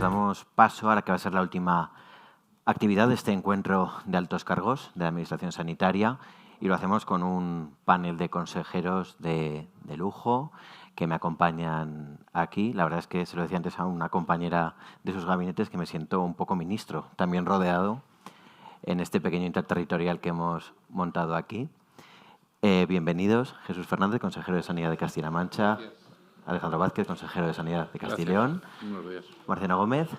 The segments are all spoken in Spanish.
damos paso a la que va a ser la última actividad de este encuentro de altos cargos de la Administración Sanitaria y lo hacemos con un panel de consejeros de lujo que me acompañan aquí. La verdad es que se lo decía antes a una compañera de sus gabinetes que me siento un poco ministro, también rodeado en este pequeño interterritorial que hemos montado aquí. Bienvenidos, Jesús Fernández, consejero de Sanidad de Castilla-La Mancha. Gracias. Alejandro Vázquez, consejero de Sanidad de Castilla y León. Buenos días. Marcena Gómez,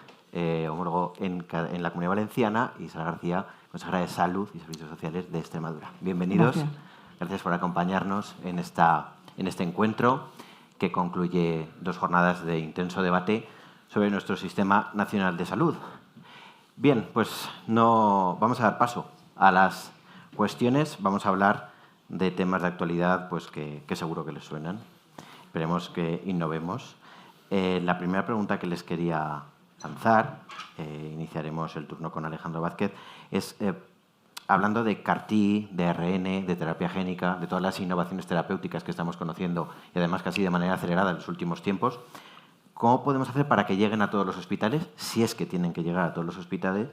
homólogo en la Comunidad Valenciana, y Sara García, consejera de Salud y Servicios Sociales de Extremadura. Bienvenidos. Gracias por acompañarnos en este encuentro que concluye 2 jornadas de intenso debate sobre nuestro Sistema Nacional de Salud. Bien, pues vamos a dar paso a las cuestiones. Vamos a hablar de temas de actualidad pues que seguro que les suenan. Esperemos que innovemos. La primera pregunta que les quería lanzar, iniciaremos el turno con Alejandro Vázquez, es hablando de CAR-T, de ARN, de terapia génica, de todas las innovaciones terapéuticas que estamos conociendo y además casi de manera acelerada en los últimos tiempos, ¿cómo podemos hacer para que lleguen a todos los hospitales, si es que tienen que llegar a todos los hospitales,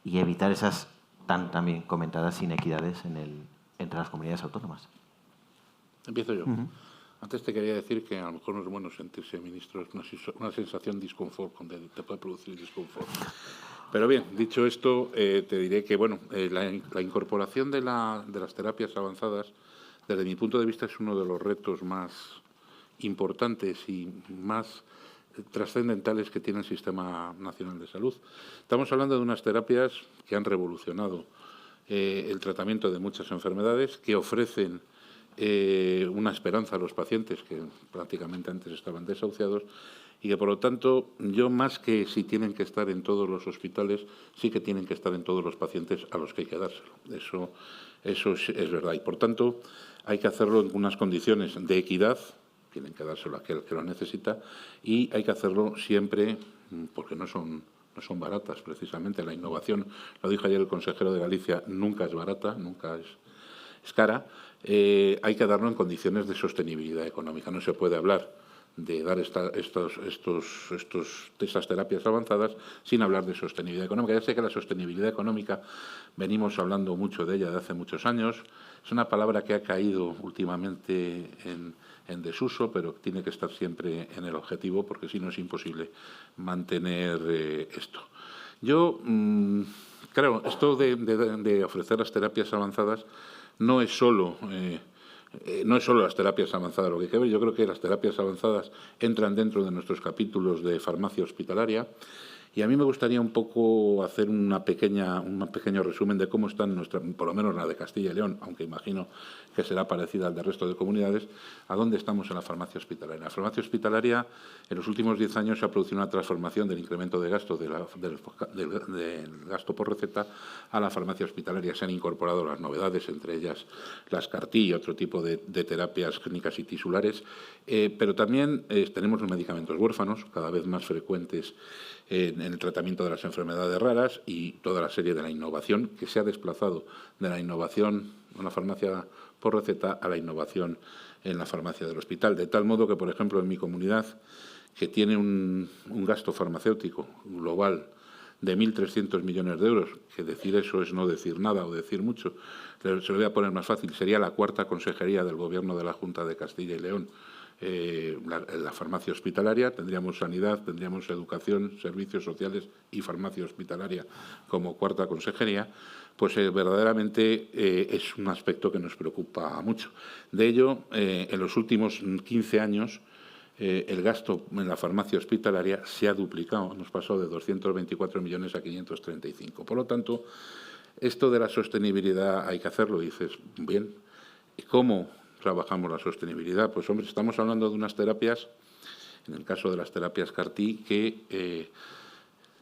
y evitar esas también comentadas inequidades entre las comunidades autónomas? Empiezo yo. Antes te quería decir que a lo mejor no es bueno sentirse ministro, es una sensación de disconfort, te puede producir disconfort. Pero bien, dicho esto, te diré que bueno, la incorporación de las terapias avanzadas, desde mi punto de vista, es uno de los retos más importantes y más trascendentales que tiene el Sistema Nacional de Salud. Estamos hablando de unas terapias que han revolucionado el tratamiento de muchas enfermedades, que ofrecen una esperanza a los pacientes que prácticamente antes estaban desahuciados y que, por lo tanto, yo más que si tienen que estar en todos los hospitales, sí que tienen que estar en todos los pacientes a los que hay que dárselo. Eso es verdad. Y, por tanto, hay que hacerlo en unas condiciones de equidad, tienen que dárselo a aquel que lo necesita, y hay que hacerlo siempre, porque no son baratas, precisamente. La innovación, lo dijo ayer el consejero de Galicia, nunca es barata, nunca es cara. Hay que darlo en condiciones de sostenibilidad económica. No se puede hablar de dar estas terapias avanzadas sin hablar de sostenibilidad económica. Ya sé que la sostenibilidad económica, venimos hablando mucho de ella de hace muchos años, es una palabra que ha caído últimamente en desuso, pero tiene que estar siempre en el objetivo, porque si no es imposible mantener esto. Yo, claro, esto de ofrecer las terapias avanzadas no es solo las terapias avanzadas lo que hay que ver. Yo creo que las terapias avanzadas entran dentro de nuestros capítulos de farmacia hospitalaria y a mí me gustaría un poco hacer un pequeño resumen de cómo están por lo menos la de Castilla y León, aunque imagino que será parecida al del resto de comunidades, a dónde estamos en la farmacia hospitalaria. En la farmacia hospitalaria, en los últimos 10 años se ha producido una transformación del incremento de gasto del gasto por receta a la farmacia hospitalaria. Se han incorporado las novedades, entre ellas las CAR-T y otro tipo de terapias clínicas y tisulares, pero también tenemos los medicamentos huérfanos, cada vez más frecuentes en el tratamiento de las enfermedades raras, y toda la serie de la innovación que se ha desplazado de la innovación en la farmacia por receta a la innovación en la farmacia del hospital. De tal modo que, por ejemplo, en mi comunidad, que tiene un gasto farmacéutico global de 1.300 millones de euros, que decir eso es no decir nada o decir mucho, se lo voy a poner más fácil, sería la 4ª consejería del Gobierno de la Junta de Castilla y León. La farmacia hospitalaria, tendríamos sanidad, tendríamos educación, servicios sociales y farmacia hospitalaria como 4ª consejería, pues verdaderamente es un aspecto que nos preocupa mucho. De ello, en los últimos 15 años, el gasto en la farmacia hospitalaria se ha duplicado, hemos pasado de 224 millones a 535. Por lo tanto, esto de la sostenibilidad hay que hacerlo, dices, bien, ¿y cómo trabajamos la sostenibilidad? Pues, hombre, estamos hablando de unas terapias, en el caso de las terapias CAR-T, que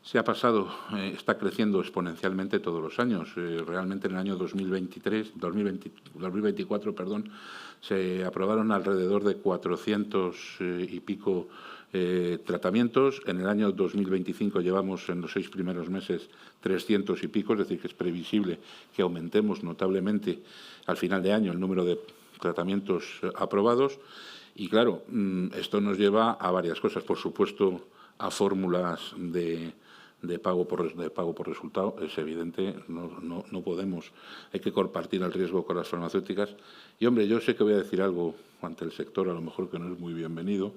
está creciendo exponencialmente todos los años. Realmente en el año 2024, se aprobaron alrededor de 400 y pico tratamientos. En el año 2025 llevamos en los 6 primeros meses 300 y pico, es decir, que es previsible que aumentemos notablemente al final de año el número de tratamientos aprobados. Y claro, esto nos lleva a varias cosas. Por supuesto, a fórmulas de pago por resultado, es evidente, no podemos, hay que compartir el riesgo con las farmacéuticas. Y, hombre, yo sé que voy a decir algo ante el sector, a lo mejor que no es muy bienvenido,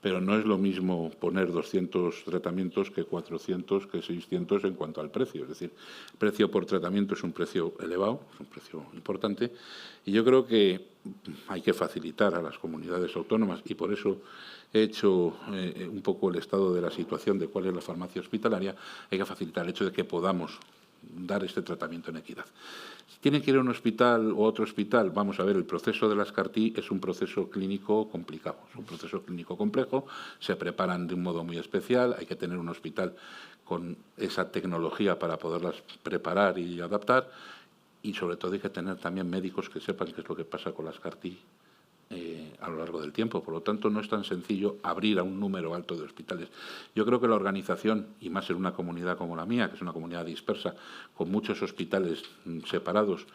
pero no es lo mismo poner 200 tratamientos que 400, que 600 en cuanto al precio. Es decir, el precio por tratamiento es un precio elevado, es un precio importante, y yo creo que hay que facilitar a las comunidades autónomas, y por eso he hecho un poco el estado de la situación de cuál es la farmacia hospitalaria. Hay que facilitar el hecho de que podamos dar este tratamiento en equidad. Si tienen que ir a un hospital o a otro hospital, vamos a ver, el proceso de las CAR-T es un proceso clínico complicado, es un proceso clínico complejo, se preparan de un modo muy especial, hay que tener un hospital con esa tecnología para poderlas preparar y adaptar, y sobre todo hay que tener también médicos que sepan qué es lo que pasa con las CAR-T a lo largo del tiempo. Por lo tanto, no es tan sencillo abrir a un número alto de hospitales. Yo creo que la organización, y más en una comunidad como la mía, que es una comunidad dispersa, con muchos hospitales separados,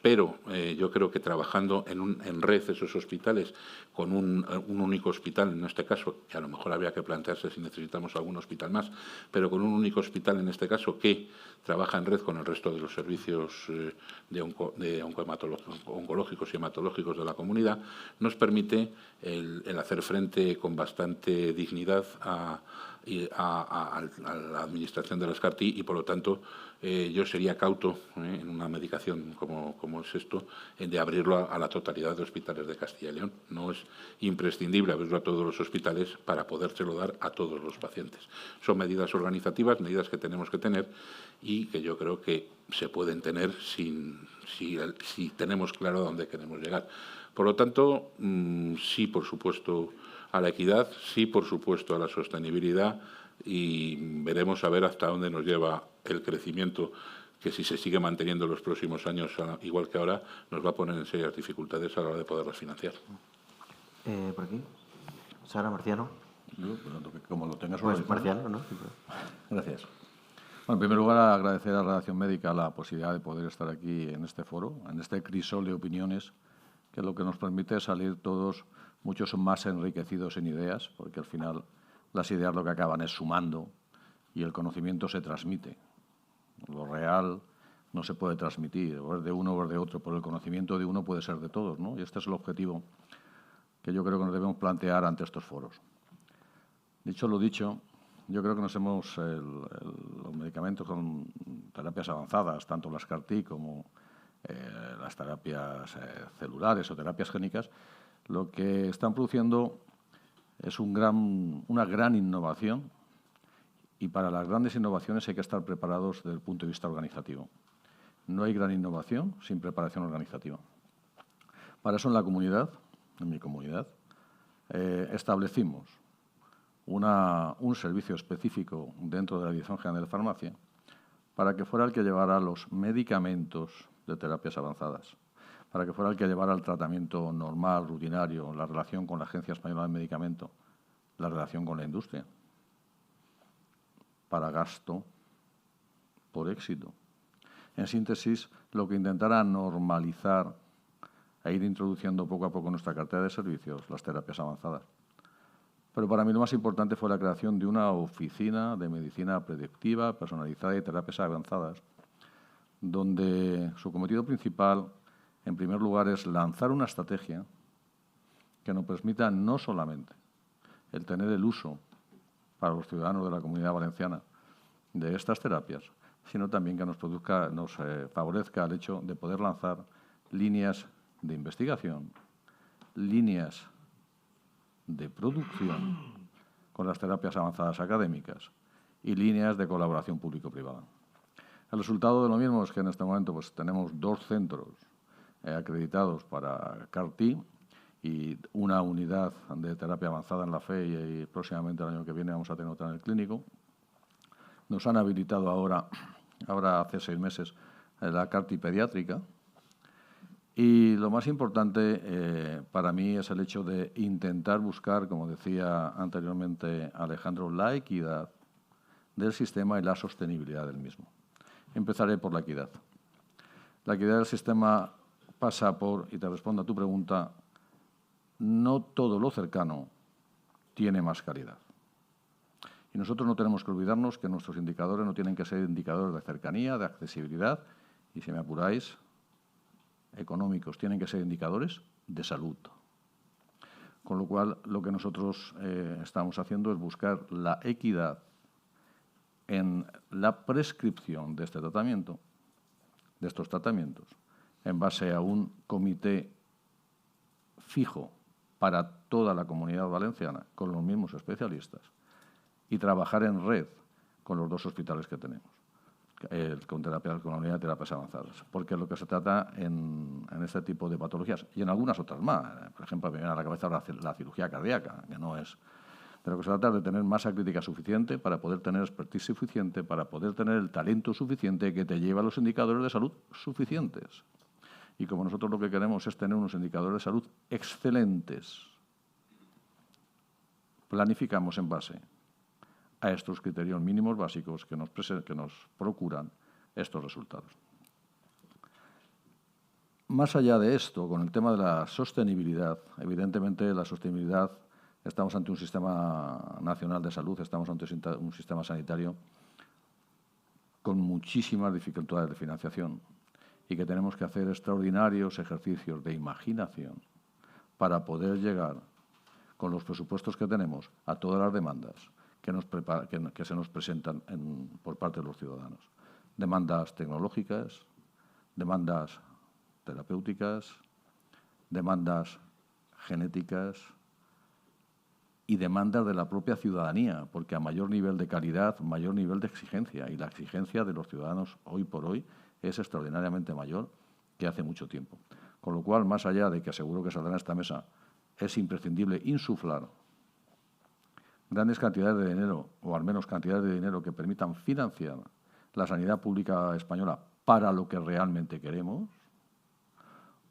pero yo creo que trabajando en red esos hospitales, con un único hospital, en este caso, que a lo mejor habría que plantearse si necesitamos algún hospital más, pero con un único hospital, en este caso, que trabaja en red con el resto de los servicios oncológicos y hematológicos de la comunidad, nos permite el hacer frente con bastante dignidad a la administración de las CAR-T, y, por lo tanto, yo sería cauto en una medicación como es esto, de abrirlo a la totalidad de hospitales de Castilla y León. No es imprescindible abrirlo a todos los hospitales para podérselo dar a todos los pacientes. Son medidas organizativas, medidas que tenemos que tener y que yo creo que se pueden tener si tenemos claro a dónde queremos llegar. Por lo tanto, sí, por supuesto, a la equidad, sí, por supuesto, a la sostenibilidad, y veremos a ver hasta dónde nos lleva el crecimiento, que si se sigue manteniendo en los próximos años, igual que ahora, nos va a poner en serias dificultades a la hora de poderlas financiar. ¿Por aquí? Sara, Marciano. Yo, como lo tengas pues Marciano, ¿no? Gracias. Bueno, en primer lugar, agradecer a la Redacción Médica la posibilidad de poder estar aquí en este foro, en este crisol de opiniones, que lo que nos permite es salir todos muchos más enriquecidos en ideas, porque al final las ideas lo que acaban es sumando y el conocimiento se transmite. Lo real no se puede transmitir, o es de uno o es de otro, pero el conocimiento de uno puede ser de todos, ¿no? Y este es el objetivo que yo creo que nos debemos plantear ante estos foros. Dicho lo dicho, yo creo que los medicamentos con terapias avanzadas, tanto las CAR-T como las terapias celulares o terapias génicas, lo que están produciendo es una gran innovación, y para las grandes innovaciones hay que estar preparados desde el punto de vista organizativo. No hay gran innovación sin preparación organizativa. Para eso en la comunidad, en mi comunidad, establecimos un servicio específico dentro de la Dirección General de Farmacia para que fuera el que llevara los medicamentos de terapias avanzadas, para que fuera el que llevara el tratamiento normal, rutinario, la relación con la Agencia Española del Medicamento, la relación con la industria, para gasto por éxito. En síntesis, lo que intentara normalizar e ir introduciendo poco a poco en nuestra cartera de servicios las terapias avanzadas. Pero para mí lo más importante fue la creación de una oficina de medicina predictiva, personalizada y terapias avanzadas, donde su cometido principal, en primer lugar, es lanzar una estrategia que nos permita no solamente el tener el uso para los ciudadanos de la Comunidad Valenciana de estas terapias, sino también que nos favorezca el hecho de poder lanzar líneas de investigación, líneas de producción con las terapias avanzadas académicas y líneas de colaboración público-privada. El resultado de lo mismo es que en este momento tenemos 2 centros acreditados para CAR-T y una unidad de terapia avanzada en la FE, y próximamente el año que viene vamos a tener otra en el clínico. Nos han habilitado ahora hace 6 meses, la CAR-T pediátrica. Y lo más importante para mí es el hecho de intentar buscar, como decía anteriormente Alejandro, la equidad del sistema y la sostenibilidad del mismo. Empezaré por la equidad. La equidad del sistema pasa por, y te respondo a tu pregunta, no todo lo cercano tiene más calidad. Y nosotros no tenemos que olvidarnos que nuestros indicadores no tienen que ser indicadores de cercanía, de accesibilidad y, si me apuráis, económicos. Tienen que ser indicadores de salud. Con lo cual, lo que nosotros estamos haciendo es buscar la equidad en la prescripción de este tratamiento, de estos tratamientos, en base a un comité fijo para toda la Comunidad Valenciana, con los mismos especialistas, y trabajar en red con los 2 hospitales que tenemos, con la unidad de terapias avanzadas. Porque lo que se trata en este tipo de patologías, y en algunas otras más, por ejemplo, me viene a la cabeza la cirugía cardíaca, que no es... De lo que se trata es de tener masa crítica suficiente para poder tener expertise suficiente, para poder tener el talento suficiente que te lleve a los indicadores de salud suficientes. Y como nosotros lo que queremos es tener unos indicadores de salud excelentes, planificamos en base a estos criterios mínimos básicos que nos procuran estos resultados. Más allá de esto, con el tema de la sostenibilidad, evidentemente la sostenibilidad, estamos ante un sistema nacional de salud, estamos ante un sistema sanitario con muchísimas dificultades de financiación y que tenemos que hacer extraordinarios ejercicios de imaginación para poder llegar, con los presupuestos que tenemos, a todas las demandas que se nos presentan por parte de los ciudadanos. Demandas tecnológicas, demandas terapéuticas, demandas genéticas y demandas de la propia ciudadanía, porque a mayor nivel de calidad, mayor nivel de exigencia, y la exigencia de los ciudadanos hoy por hoy es extraordinariamente mayor que hace mucho tiempo. Con lo cual, más allá de que aseguro que saldrá en esta mesa, es imprescindible insuflar grandes cantidades de dinero, o al menos cantidades de dinero que permitan financiar la sanidad pública española para lo que realmente queremos,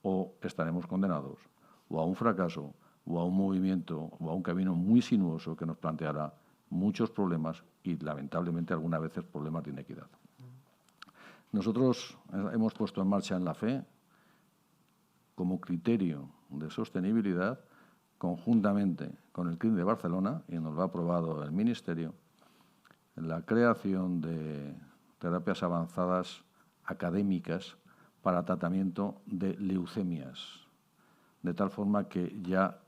o estaremos condenados o a un fracaso, o a un movimiento, o a un camino muy sinuoso que nos planteará muchos problemas y, lamentablemente, algunas veces problemas de inequidad. Nosotros hemos puesto en marcha en la FE, como criterio de sostenibilidad, conjuntamente con el CLIN de Barcelona, y nos lo ha aprobado el Ministerio, la creación de terapias avanzadas académicas para tratamiento de leucemias, de tal forma que ya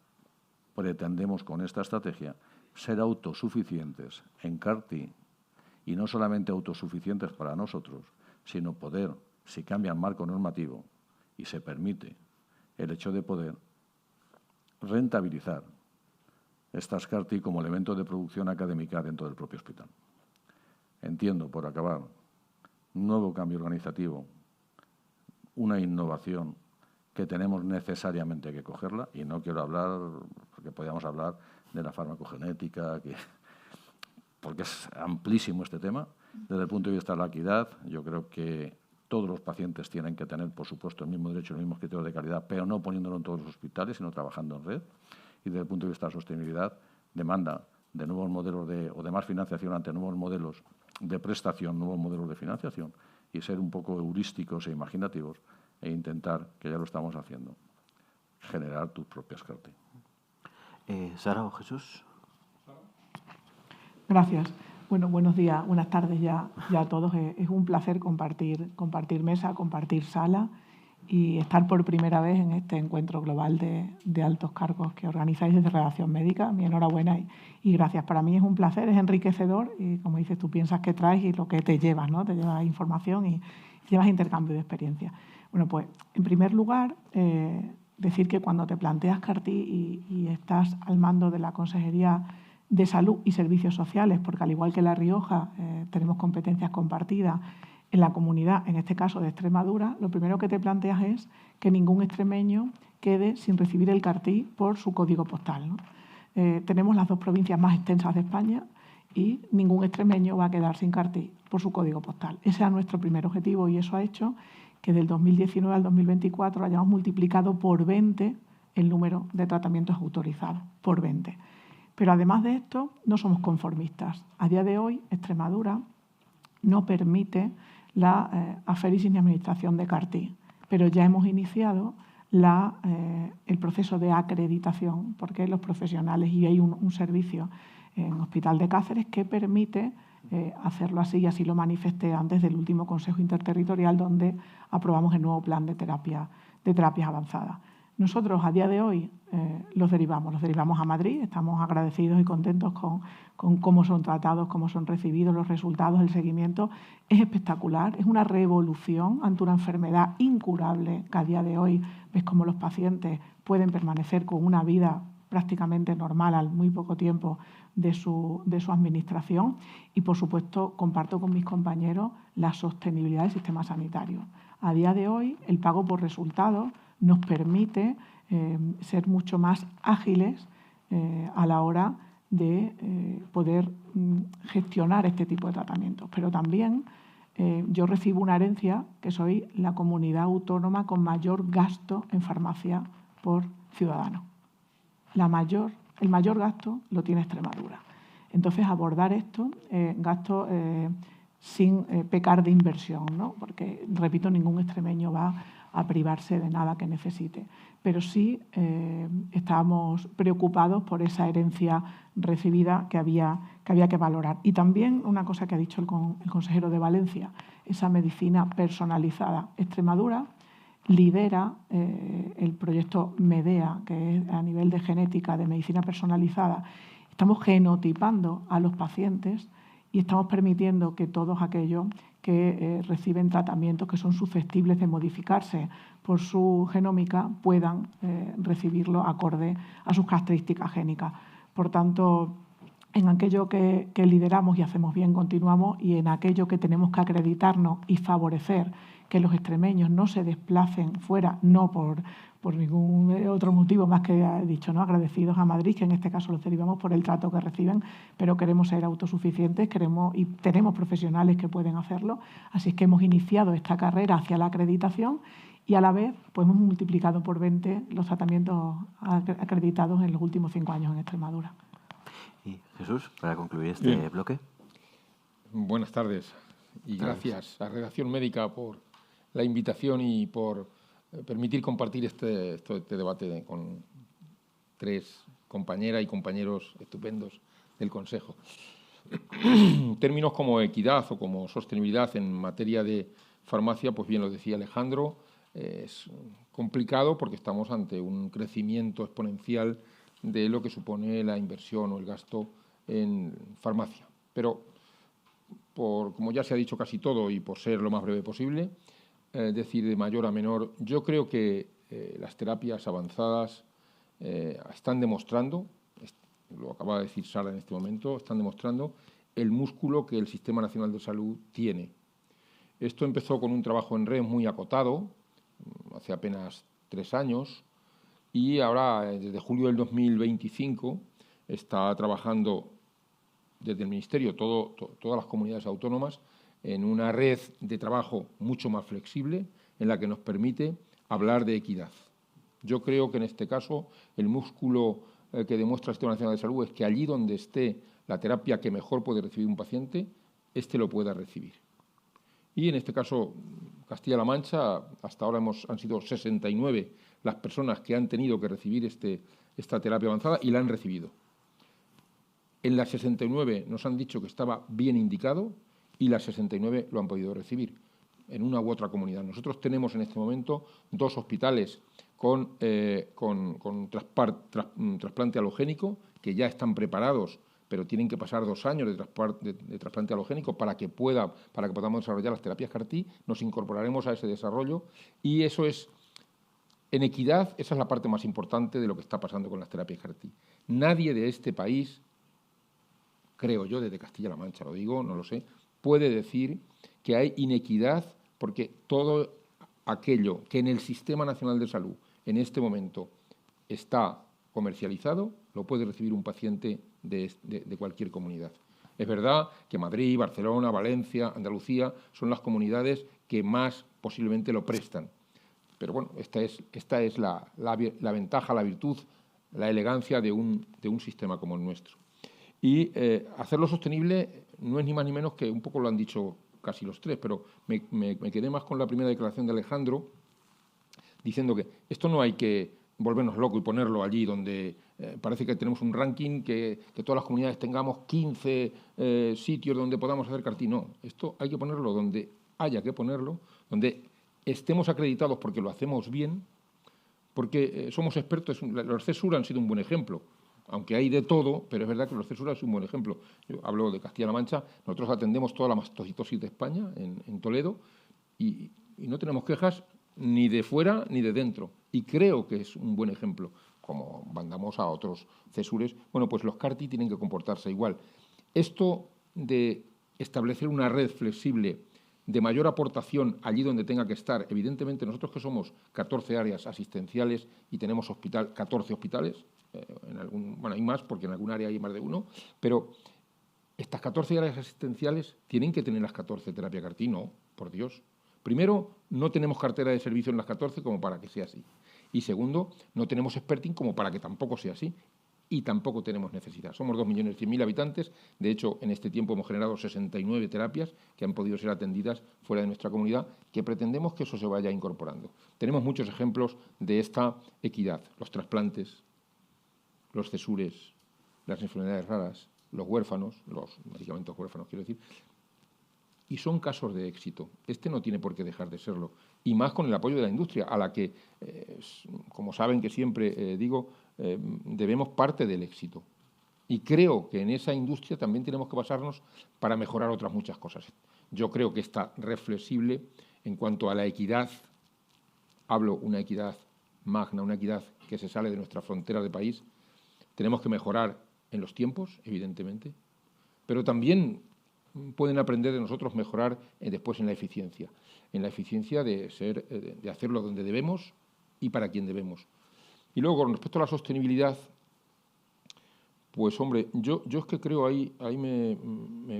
pretendemos con esta estrategia ser autosuficientes en CAR-T, y no solamente autosuficientes para nosotros, sino poder, si cambia el marco normativo y se permite el hecho de poder rentabilizar estas CAR-T como elemento de producción académica dentro del propio hospital. Entiendo, por acabar, un nuevo cambio organizativo, una innovación que tenemos necesariamente que cogerla, y no quiero hablar, porque podríamos hablar de la farmacogenética, porque es amplísimo este tema. Desde el punto de vista de la equidad, yo creo que todos los pacientes tienen que tener, por supuesto, el mismo derecho, los mismos criterios de calidad, pero no poniéndolo en todos los hospitales, sino trabajando en red. Y desde el punto de vista de la sostenibilidad, demanda de nuevos modelos o de más financiación ante nuevos modelos de prestación, nuevos modelos de financiación, y ser un poco heurísticos e imaginativos e intentar, que ya lo estamos haciendo, generar tus propias CAR-T. Sara o Jesús. Gracias. Bueno, buenos días, buenas tardes ya a todos. Es un placer compartir mesa, compartir sala y estar por primera vez en este encuentro global de altos cargos que organizáis desde Redacción Médica. Mi enhorabuena y gracias. Para mí es un placer, es enriquecedor y, como dices, tú piensas que traes y lo que te llevas, ¿no? Te llevas información y llevas intercambio de experiencia. Bueno, pues, en primer lugar, decir que cuando te planteas CAR-T y estás al mando de la Consejería de Salud y Servicios Sociales, porque al igual que La Rioja tenemos competencias compartidas en la comunidad, en este caso de Extremadura, lo primero que te planteas es que ningún extremeño quede sin recibir el CAR-T por su código postal, ¿no? Tenemos las 2 provincias más extensas de España y ningún extremeño va a quedar sin CAR-T por su código postal. Ese es nuestro primer objetivo y eso ha hecho que del 2019 al 2024 hayamos multiplicado por 20 el número de tratamientos autorizados, por 20. Pero además de esto, no somos conformistas. A día de hoy, Extremadura no permite la aféresis ni administración de CAR-T, pero ya hemos iniciado el proceso de acreditación, porque los profesionales, y hay un servicio en Hospital de Cáceres que permite hacerlo así, y así lo manifesté antes del último Consejo Interterritorial, donde aprobamos el nuevo plan de terapias avanzadas. Nosotros a día de hoy los derivamos a Madrid. Estamos agradecidos y contentos con cómo son tratados, cómo son recibidos, los resultados, el seguimiento. Es espectacular, es una revolución ante una enfermedad incurable que a día de hoy ves cómo los pacientes pueden permanecer con una vida prácticamente normal al muy poco tiempo de su administración. Y, por supuesto, comparto con mis compañeros la sostenibilidad del sistema sanitario. A día de hoy, el pago por resultados nos permite ser mucho más ágiles a la hora de poder gestionar este tipo de tratamientos. Pero también yo recibo una herencia, que soy la comunidad autónoma con mayor gasto en farmacia por ciudadano. El mayor gasto lo tiene Extremadura. Entonces, abordar esto, gasto sin pecar de inversión, ¿no? Porque, repito, ningún extremeño va a privarse de nada que necesite. Pero sí estábamos preocupados por esa herencia recibida que había que valorar. Y también una cosa que ha dicho el consejero de Valencia, esa medicina personalizada. Extremadura lidera el proyecto MEDEA, que es a nivel de genética, de medicina personalizada. Estamos genotipando a los pacientes y estamos permitiendo que todos aquellos que reciben tratamientos que son susceptibles de modificarse por su genómica puedan recibirlo acorde a sus características génicas. Por tanto, en aquello que lideramos y hacemos bien, continuamos, y en aquello que tenemos que acreditarnos y favorecer que los extremeños no se desplacen fuera, no por ningún otro motivo más que he dicho, ¿no? Agradecidos a Madrid, que en este caso los derivamos por el trato que reciben, pero queremos ser autosuficientes, y tenemos profesionales que pueden hacerlo. Así es que hemos iniciado esta carrera hacia la acreditación y a la vez pues hemos multiplicado por 20 los tratamientos acreditados en los últimos 5 años en Extremadura. Y Jesús, para concluir este bloque. Buenas tardes y gracias a Redacción Médica por la invitación y por permitir compartir este debate con 3 compañeras y compañeros estupendos del Consejo. Términos como equidad o como sostenibilidad en materia de farmacia, pues bien lo decía Alejandro, es complicado porque estamos ante un crecimiento exponencial de lo que supone la inversión o el gasto en farmacia. Pero, como ya se ha dicho casi todo y por ser lo más breve posible, decir de mayor a menor, yo creo que las terapias avanzadas están demostrando, lo acaba de decir Sara en este momento, están demostrando el músculo que el Sistema Nacional de Salud tiene. Esto empezó con un trabajo en red muy acotado, hace apenas 3 años, y ahora, desde julio del 2025, está trabajando desde el Ministerio, todas las comunidades autónomas, en una red de trabajo mucho más flexible, en la que nos permite hablar de equidad. Yo creo que en este caso el músculo que demuestra el Sistema Nacional de Salud es que allí donde esté la terapia que mejor puede recibir un paciente, éste lo pueda recibir. Y en este caso, Castilla-La Mancha, hasta ahora han sido 69 las personas que han tenido que recibir esta terapia avanzada y la han recibido. En las 69 nos han dicho que estaba bien indicado y las 69 lo han podido recibir en una u otra comunidad. Nosotros tenemos en este momento 2 hospitales con trasplante alogénico que ya están preparados, pero tienen que pasar 2 años de trasplante alogénico para que podamos desarrollar las terapias CAR-T. Nos incorporaremos a ese desarrollo y eso es, en equidad, esa es la parte más importante de lo que está pasando con las terapias CAR-T. Nadie de este país, creo yo, desde Castilla-La Mancha lo digo, no lo sé, puede decir que hay inequidad porque todo aquello que en el Sistema Nacional de Salud en este momento está comercializado lo puede recibir un paciente de cualquier comunidad. Es verdad que Madrid, Barcelona, Valencia, Andalucía son las comunidades que más posiblemente lo prestan. Pero bueno, esta es la ventaja, la virtud, la elegancia de un sistema como el nuestro. Y hacerlo sostenible no es ni más ni menos que, un poco lo han dicho casi los 3, pero me quedé más con la primera declaración de Alejandro, diciendo que esto no hay que volvernos locos y ponerlo allí donde parece que tenemos un ranking, que todas las comunidades tengamos 15 sitios donde podamos hacer karting. No, esto hay que ponerlo donde haya que ponerlo, donde estemos acreditados porque lo hacemos bien, porque somos expertos. Los CESUR han sido un buen ejemplo, aunque hay de todo, pero es verdad que los CESUR es un buen ejemplo. Yo hablo de Castilla-La Mancha, nosotros atendemos toda la mastocitosis de España, en Toledo, y no tenemos quejas ni de fuera ni de dentro. Y creo que es un buen ejemplo. Como mandamos a otros CESURes, bueno, pues los CARTI tienen que comportarse igual. Esto de establecer una red flexible de mayor aportación allí donde tenga que estar, evidentemente nosotros que somos 14 áreas asistenciales y tenemos 14 hospitales, hay más porque en algún área hay más de uno, pero estas 14 áreas asistenciales tienen que tener las 14 terapia CAR-T, no, por Dios. Primero, no tenemos cartera de servicio en las 14 como para que sea así. Y segundo, no tenemos experting como para que tampoco sea así. Y tampoco tenemos necesidad. Somos 2.100.000 habitantes. De hecho, en este tiempo hemos generado 69 terapias que han podido ser atendidas fuera de nuestra comunidad, que pretendemos que eso se vaya incorporando. Tenemos muchos ejemplos de esta equidad. Los trasplantes, los cesures, las enfermedades raras, los huérfanos, los medicamentos huérfanos, quiero decir. Y son casos de éxito. Este no tiene por qué dejar de serlo. Y más con el apoyo de la industria, a la que, como saben que siempre digo, debemos parte del éxito. Y creo que en esa industria también tenemos que basarnos para mejorar otras muchas cosas. Yo creo que está reflexible en cuanto a la equidad. Hablo una equidad magna, una equidad que se sale de nuestra frontera de país. Tenemos que mejorar en los tiempos, evidentemente, pero también pueden aprender de nosotros mejorar después en la eficiencia de hacerlo donde debemos y para quien debemos. Y luego, con respecto a la sostenibilidad, pues hombre, yo es que creo, ahí me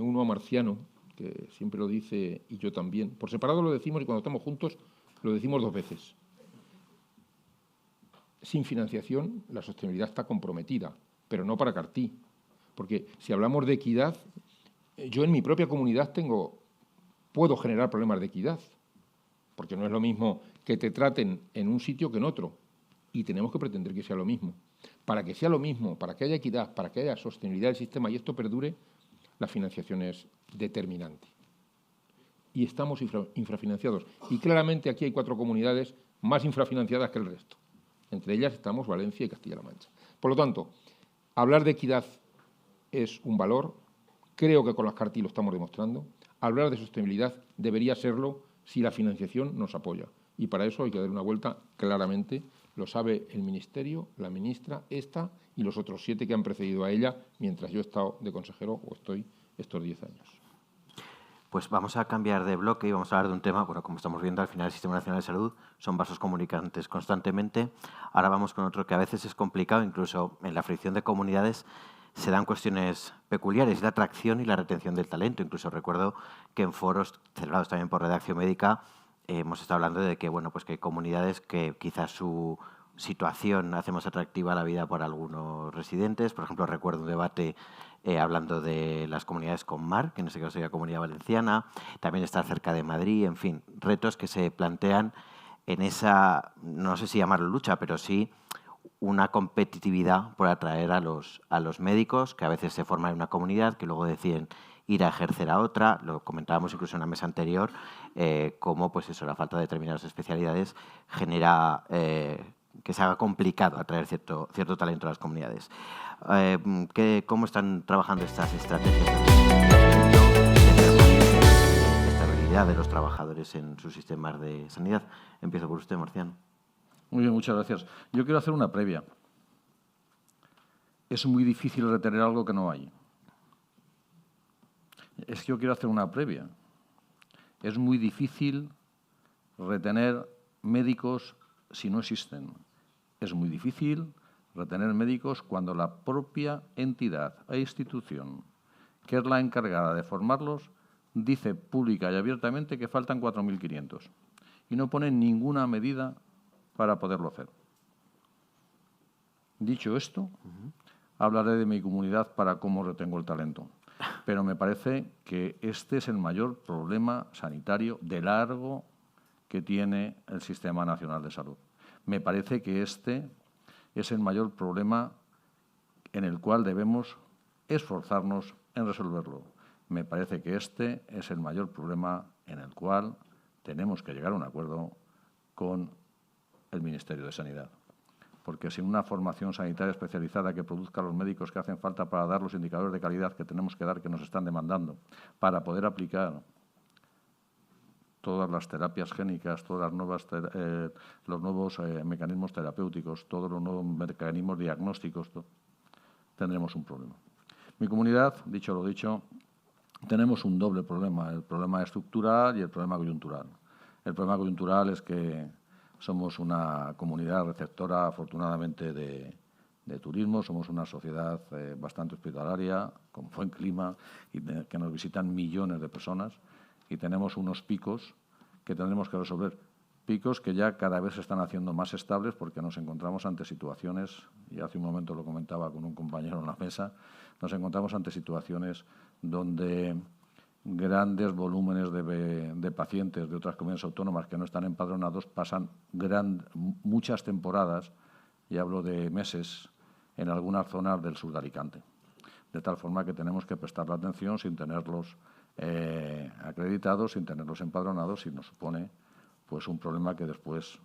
uno a Marciano, que siempre lo dice, y yo también. Por separado lo decimos y cuando estamos juntos lo decimos 2 veces. Sin financiación la sostenibilidad está comprometida, pero no para CAR-T. Porque si hablamos de equidad, yo en mi propia comunidad puedo generar problemas de equidad, porque no es lo mismo que te traten en un sitio que en otro, y tenemos que pretender que sea lo mismo. Para que sea lo mismo, para que haya equidad, para que haya sostenibilidad del sistema y esto perdure, la financiación es determinante. Y estamos infrafinanciados. Y claramente aquí hay 4 comunidades más infrafinanciadas que el resto. Entre ellas estamos Valencia y Castilla-La Mancha. Por lo tanto, hablar de equidad es un valor. Creo que con las CAR-T lo estamos demostrando. Hablar de sostenibilidad debería serlo si la financiación nos apoya. Y para eso hay que dar una vuelta claramente. Lo sabe el Ministerio, la ministra, esta y los otros 7 que han precedido a ella mientras yo he estado de consejero o estoy estos 10 años. Pues vamos a cambiar de bloque y vamos a hablar de un tema, bueno, como estamos viendo, al final el Sistema Nacional de Salud son vasos comunicantes constantemente. Ahora vamos con otro que a veces es complicado, incluso en la fricción de comunidades se dan cuestiones peculiares, la atracción y la retención del talento. Incluso recuerdo que en foros celebrados también por Redacción Médica hemos estado hablando de que, bueno, pues que hay comunidades que quizás su situación hace más atractiva la vida por algunos residentes. Por ejemplo, recuerdo un debate hablando de las comunidades con mar, que en este caso sería Comunidad Valenciana, también estar cerca de Madrid, en fin, retos que se plantean en esa, no sé si llamarlo lucha, pero sí una competitividad por atraer a los médicos que a veces se forman en una comunidad, que luego deciden ir a ejercer a otra. Lo comentábamos incluso en una mesa anterior, cómo pues eso, la falta de determinadas especialidades genera que se haga complicado atraer cierto talento a las comunidades. ¿Cómo están trabajando estas estrategias de estabilidad de los trabajadores en sus sistemas de sanidad? Empiezo por usted, Marciano. Muy bien, muchas gracias. Yo quiero hacer una previa. Es muy difícil retener algo que no hay. Es que yo quiero hacer una previa. Es muy difícil retener médicos si no existen. Es muy difícil retener médicos cuando la propia entidad e institución, que es la encargada de formarlos, dice pública y abiertamente que faltan 4.500 y no pone ninguna medida para poderlo hacer. Dicho esto, hablaré de mi comunidad para cómo retengo el talento. Pero me parece que este es el mayor problema sanitario de largo que tiene el Sistema Nacional de Salud. Me parece que este es el mayor problema en el cual debemos esforzarnos en resolverlo. Me parece que este es el mayor problema en el cual tenemos que llegar a un acuerdo con el Ministerio de Sanidad. Porque sin una formación sanitaria especializada que produzca los médicos que hacen falta para dar los indicadores de calidad que tenemos que dar, que nos están demandando, para poder aplicar todas las terapias génicas, todas las nuevas los nuevos mecanismos terapéuticos, todos los nuevos mecanismos diagnósticos, tendremos un problema. Mi comunidad, dicho lo dicho, tenemos un doble problema, el problema estructural y el problema coyuntural. El problema coyuntural es que somos una comunidad receptora, afortunadamente, de turismo, somos una sociedad bastante hospitalaria, con buen clima, y que nos visitan millones de personas, y tenemos unos picos que tendremos que resolver. Picos que ya cada vez se están haciendo más estables porque nos encontramos ante situaciones, y hace un momento lo comentaba con un compañero en la mesa, nos encontramos ante situaciones donde grandes volúmenes de pacientes de otras comunidades autónomas que no están empadronados pasan muchas temporadas, y hablo de meses, en algunas zonas del sur de Alicante. De tal forma que tenemos que prestarle atención sin tenerlos acreditados, sin tenerlos empadronados, y nos supone pues un problema que después,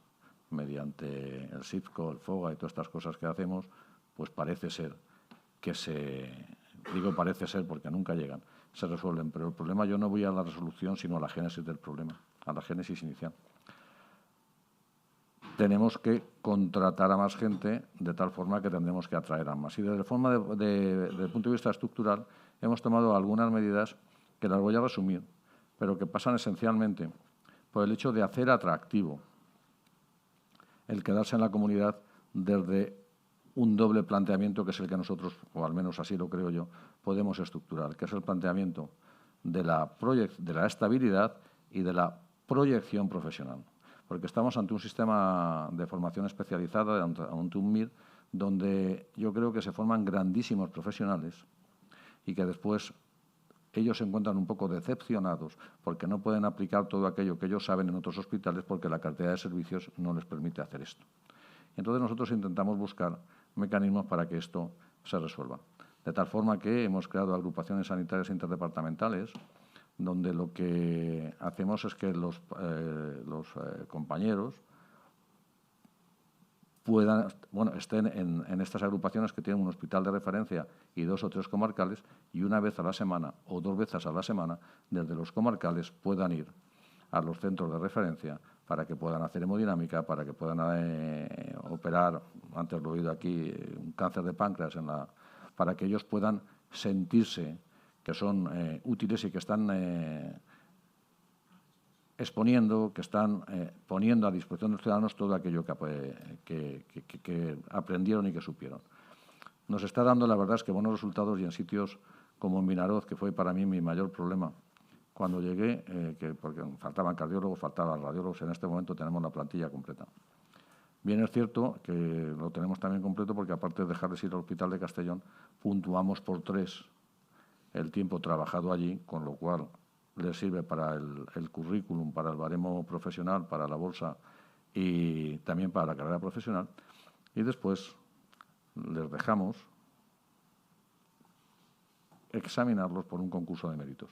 mediante el SIFCO, el FOGA y todas estas cosas que hacemos, pues parece ser que digo parece ser porque nunca llegan, se resuelven. Pero el problema, yo no voy a la resolución, sino a la génesis del problema, a la génesis inicial. Tenemos que contratar a más gente de tal forma que tendremos que atraer a más. Y desde el punto de vista estructural, hemos tomado algunas medidas que las voy a resumir, pero que pasan esencialmente por el hecho de hacer atractivo el quedarse en la comunidad desde un doble planteamiento, que es el que nosotros, o al menos así lo creo yo, podemos estructurar, que es el planteamiento de la estabilidad y de la proyección profesional. Porque estamos ante un sistema de formación especializada, ante un MIR, donde yo creo que se forman grandísimos profesionales y que después ellos se encuentran un poco decepcionados porque no pueden aplicar todo aquello que ellos saben en otros hospitales porque la cartera de servicios no les permite hacer esto. Entonces nosotros intentamos buscar mecanismos para que esto se resuelva. De tal forma que hemos creado agrupaciones sanitarias interdepartamentales donde lo que hacemos es que los compañeros estén en estas agrupaciones que tienen un hospital de referencia y 2 o 3 comarcales, y una vez a la semana o 2 veces a la semana, desde los comarcales puedan ir a los centros de referencia para que puedan hacer hemodinámica, para que puedan operar, antes lo he oído aquí, un cáncer de páncreas, para que ellos puedan sentirse que son útiles y que están exponiendo, que están poniendo a disposición de los ciudadanos todo aquello que aprendieron y que supieron. Nos está dando, la verdad, es que buenos resultados, y en sitios como en Vinaroz, que fue para mí mi mayor problema cuando llegué, porque faltaban cardiólogos, faltaban radiólogos. En este momento tenemos la plantilla completa. Bien es cierto que lo tenemos también completo porque, aparte de dejarles ir al Hospital de Castellón, puntuamos por 3 el tiempo trabajado allí, con lo cual les sirve para el currículum, para el baremo profesional, para la bolsa y también para la carrera profesional. Y después les dejamos examinarlos por un concurso de méritos.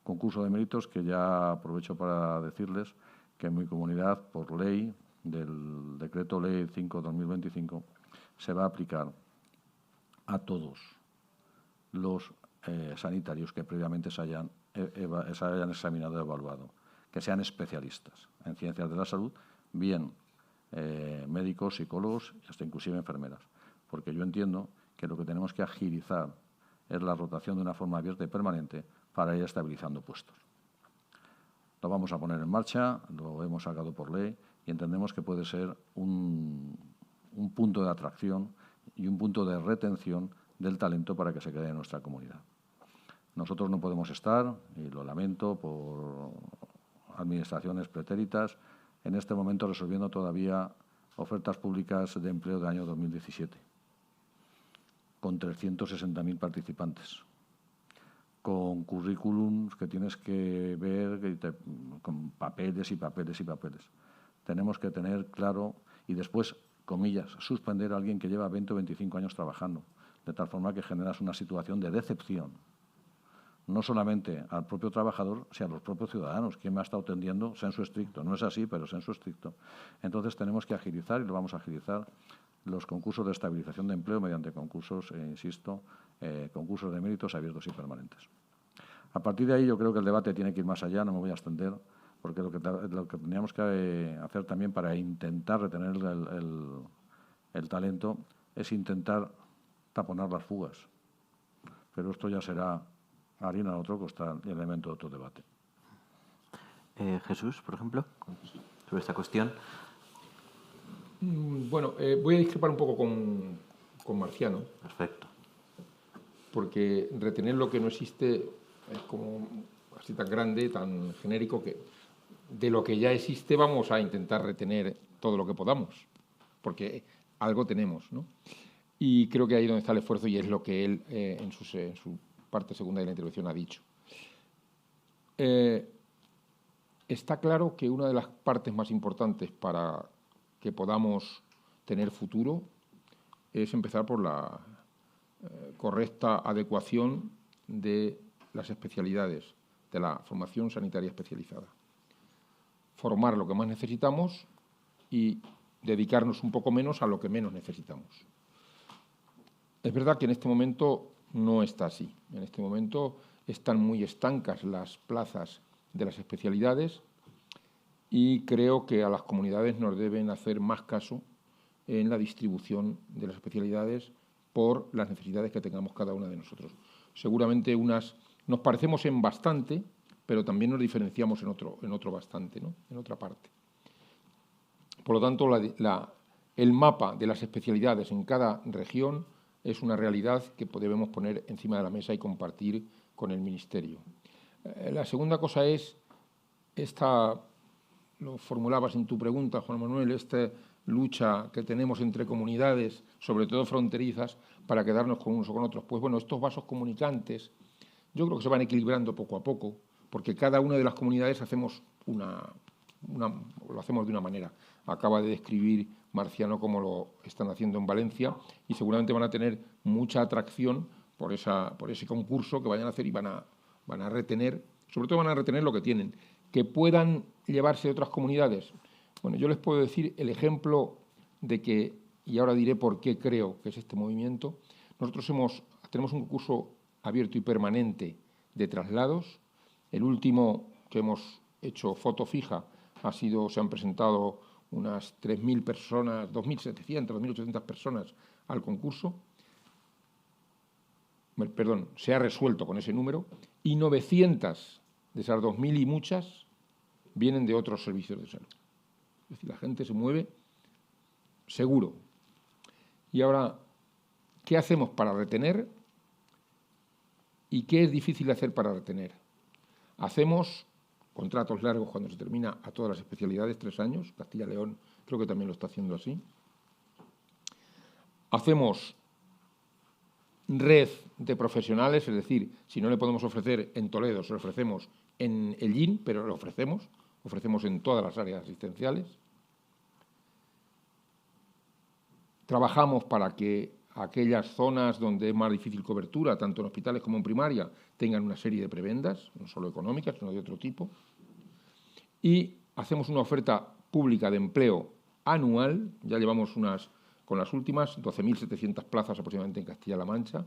Concurso de méritos que ya aprovecho para decirles que en mi comunidad, por ley del Decreto Ley 5/2025, se va a aplicar a todos los sanitarios que previamente se hayan examinado y evaluado, que sean especialistas en ciencias de la salud, bien médicos, psicólogos y hasta inclusive enfermeras. Porque yo entiendo que lo que tenemos que agilizar es la rotación de una forma abierta y permanente para ir estabilizando puestos. Lo vamos a poner en marcha, lo hemos sacado por ley y entendemos que puede ser un punto de atracción y un punto de retención del talento para que se quede en nuestra comunidad. Nosotros no podemos estar, y lo lamento por administraciones pretéritas, en este momento resolviendo todavía ofertas públicas de empleo del año 2017, con 360.000 participantes, con currículums que tienes que ver, con papeles y papeles y papeles. Tenemos que tener claro, y después, comillas, suspender a alguien que lleva 20 o 25 años trabajando, de tal forma que generas una situación de decepción, no solamente al propio trabajador, sino a los propios ciudadanos. ¿Quién me ha estado atendiendo? Sensu estricto. No es así, pero sensu estricto. Entonces tenemos que agilizar, y lo vamos a agilizar, los concursos de estabilización de empleo mediante concursos, insisto, concursos de méritos abiertos y permanentes. A partir de ahí yo creo que el debate tiene que ir más allá, no me voy a extender, porque lo que teníamos que hacer también para intentar retener el talento es intentar taponar las fugas. Pero esto ya será harina de otro costal y elemento de otro debate. Jesús, por ejemplo, sobre esta cuestión. Bueno, voy a discrepar un poco con Marciano. Perfecto. Porque retener lo que no existe es como así tan grande, tan genérico, que de lo que ya existe vamos a intentar retener todo lo que podamos, porque algo tenemos, ¿no? Y creo que ahí es donde está el esfuerzo y es lo que él en su parte segunda de la intervención ha dicho. Está claro que una de las partes más importantes para que podamos tener futuro es empezar por la correcta adecuación de las especialidades, de la formación sanitaria especializada. Formar lo que más necesitamos y dedicarnos un poco menos a lo que menos necesitamos. Es verdad que en este momento no está así. En este momento están muy estancas las plazas de las especialidades y creo que a las comunidades nos deben hacer más caso en la distribución de las especialidades por las necesidades que tengamos cada una de nosotros. Seguramente unas nos parecemos en bastante, pero también nos diferenciamos en otro bastante, ¿no? En otra parte. Por lo tanto, el mapa de las especialidades en cada región es una realidad que debemos poner encima de la mesa y compartir con el Ministerio. La segunda cosa es, lo formulabas en tu pregunta, Juan Manuel, esta lucha que tenemos entre comunidades, sobre todo fronterizas, para quedarnos con unos o con otros. Pues bueno, estos vasos comunicantes yo creo que se van equilibrando poco a poco, porque cada una de las comunidades lo hacemos de una manera. Acaba de describir Marciano cómo lo están haciendo en Valencia y seguramente van a tener mucha atracción por ese concurso que vayan a hacer y van a retener, sobre todo van a retener lo que tienen. Que puedan llevarse de otras comunidades. Bueno, yo les puedo decir el ejemplo de que, y ahora diré por qué creo que es este movimiento, nosotros tenemos un concurso abierto y permanente de traslados. El último que hemos hecho foto fija se han presentado unas 3.000 personas, 2.700, 2.800 personas al concurso. Perdón, se ha resuelto con ese número y 900 de esas 2.000 y muchas vienen de otros servicios de salud. Es decir, la gente se mueve seguro. Y ahora, ¿qué hacemos para retener? ¿Y qué es difícil hacer para retener? Hacemos contratos largos cuando se termina a todas las especialidades, 3 años. Castilla y León creo que también lo está haciendo así. Hacemos red de profesionales, es decir, si no le podemos ofrecer en Toledo, se lo ofrecemos en Ellín, pero lo ofrecemos en todas las áreas asistenciales. Trabajamos para que aquellas zonas donde es más difícil cobertura, tanto en hospitales como en primaria, tengan una serie de prebendas, no solo económicas, sino de otro tipo. Y hacemos una oferta pública de empleo anual, ya llevamos con las últimas, 12.700 plazas aproximadamente en Castilla-La Mancha,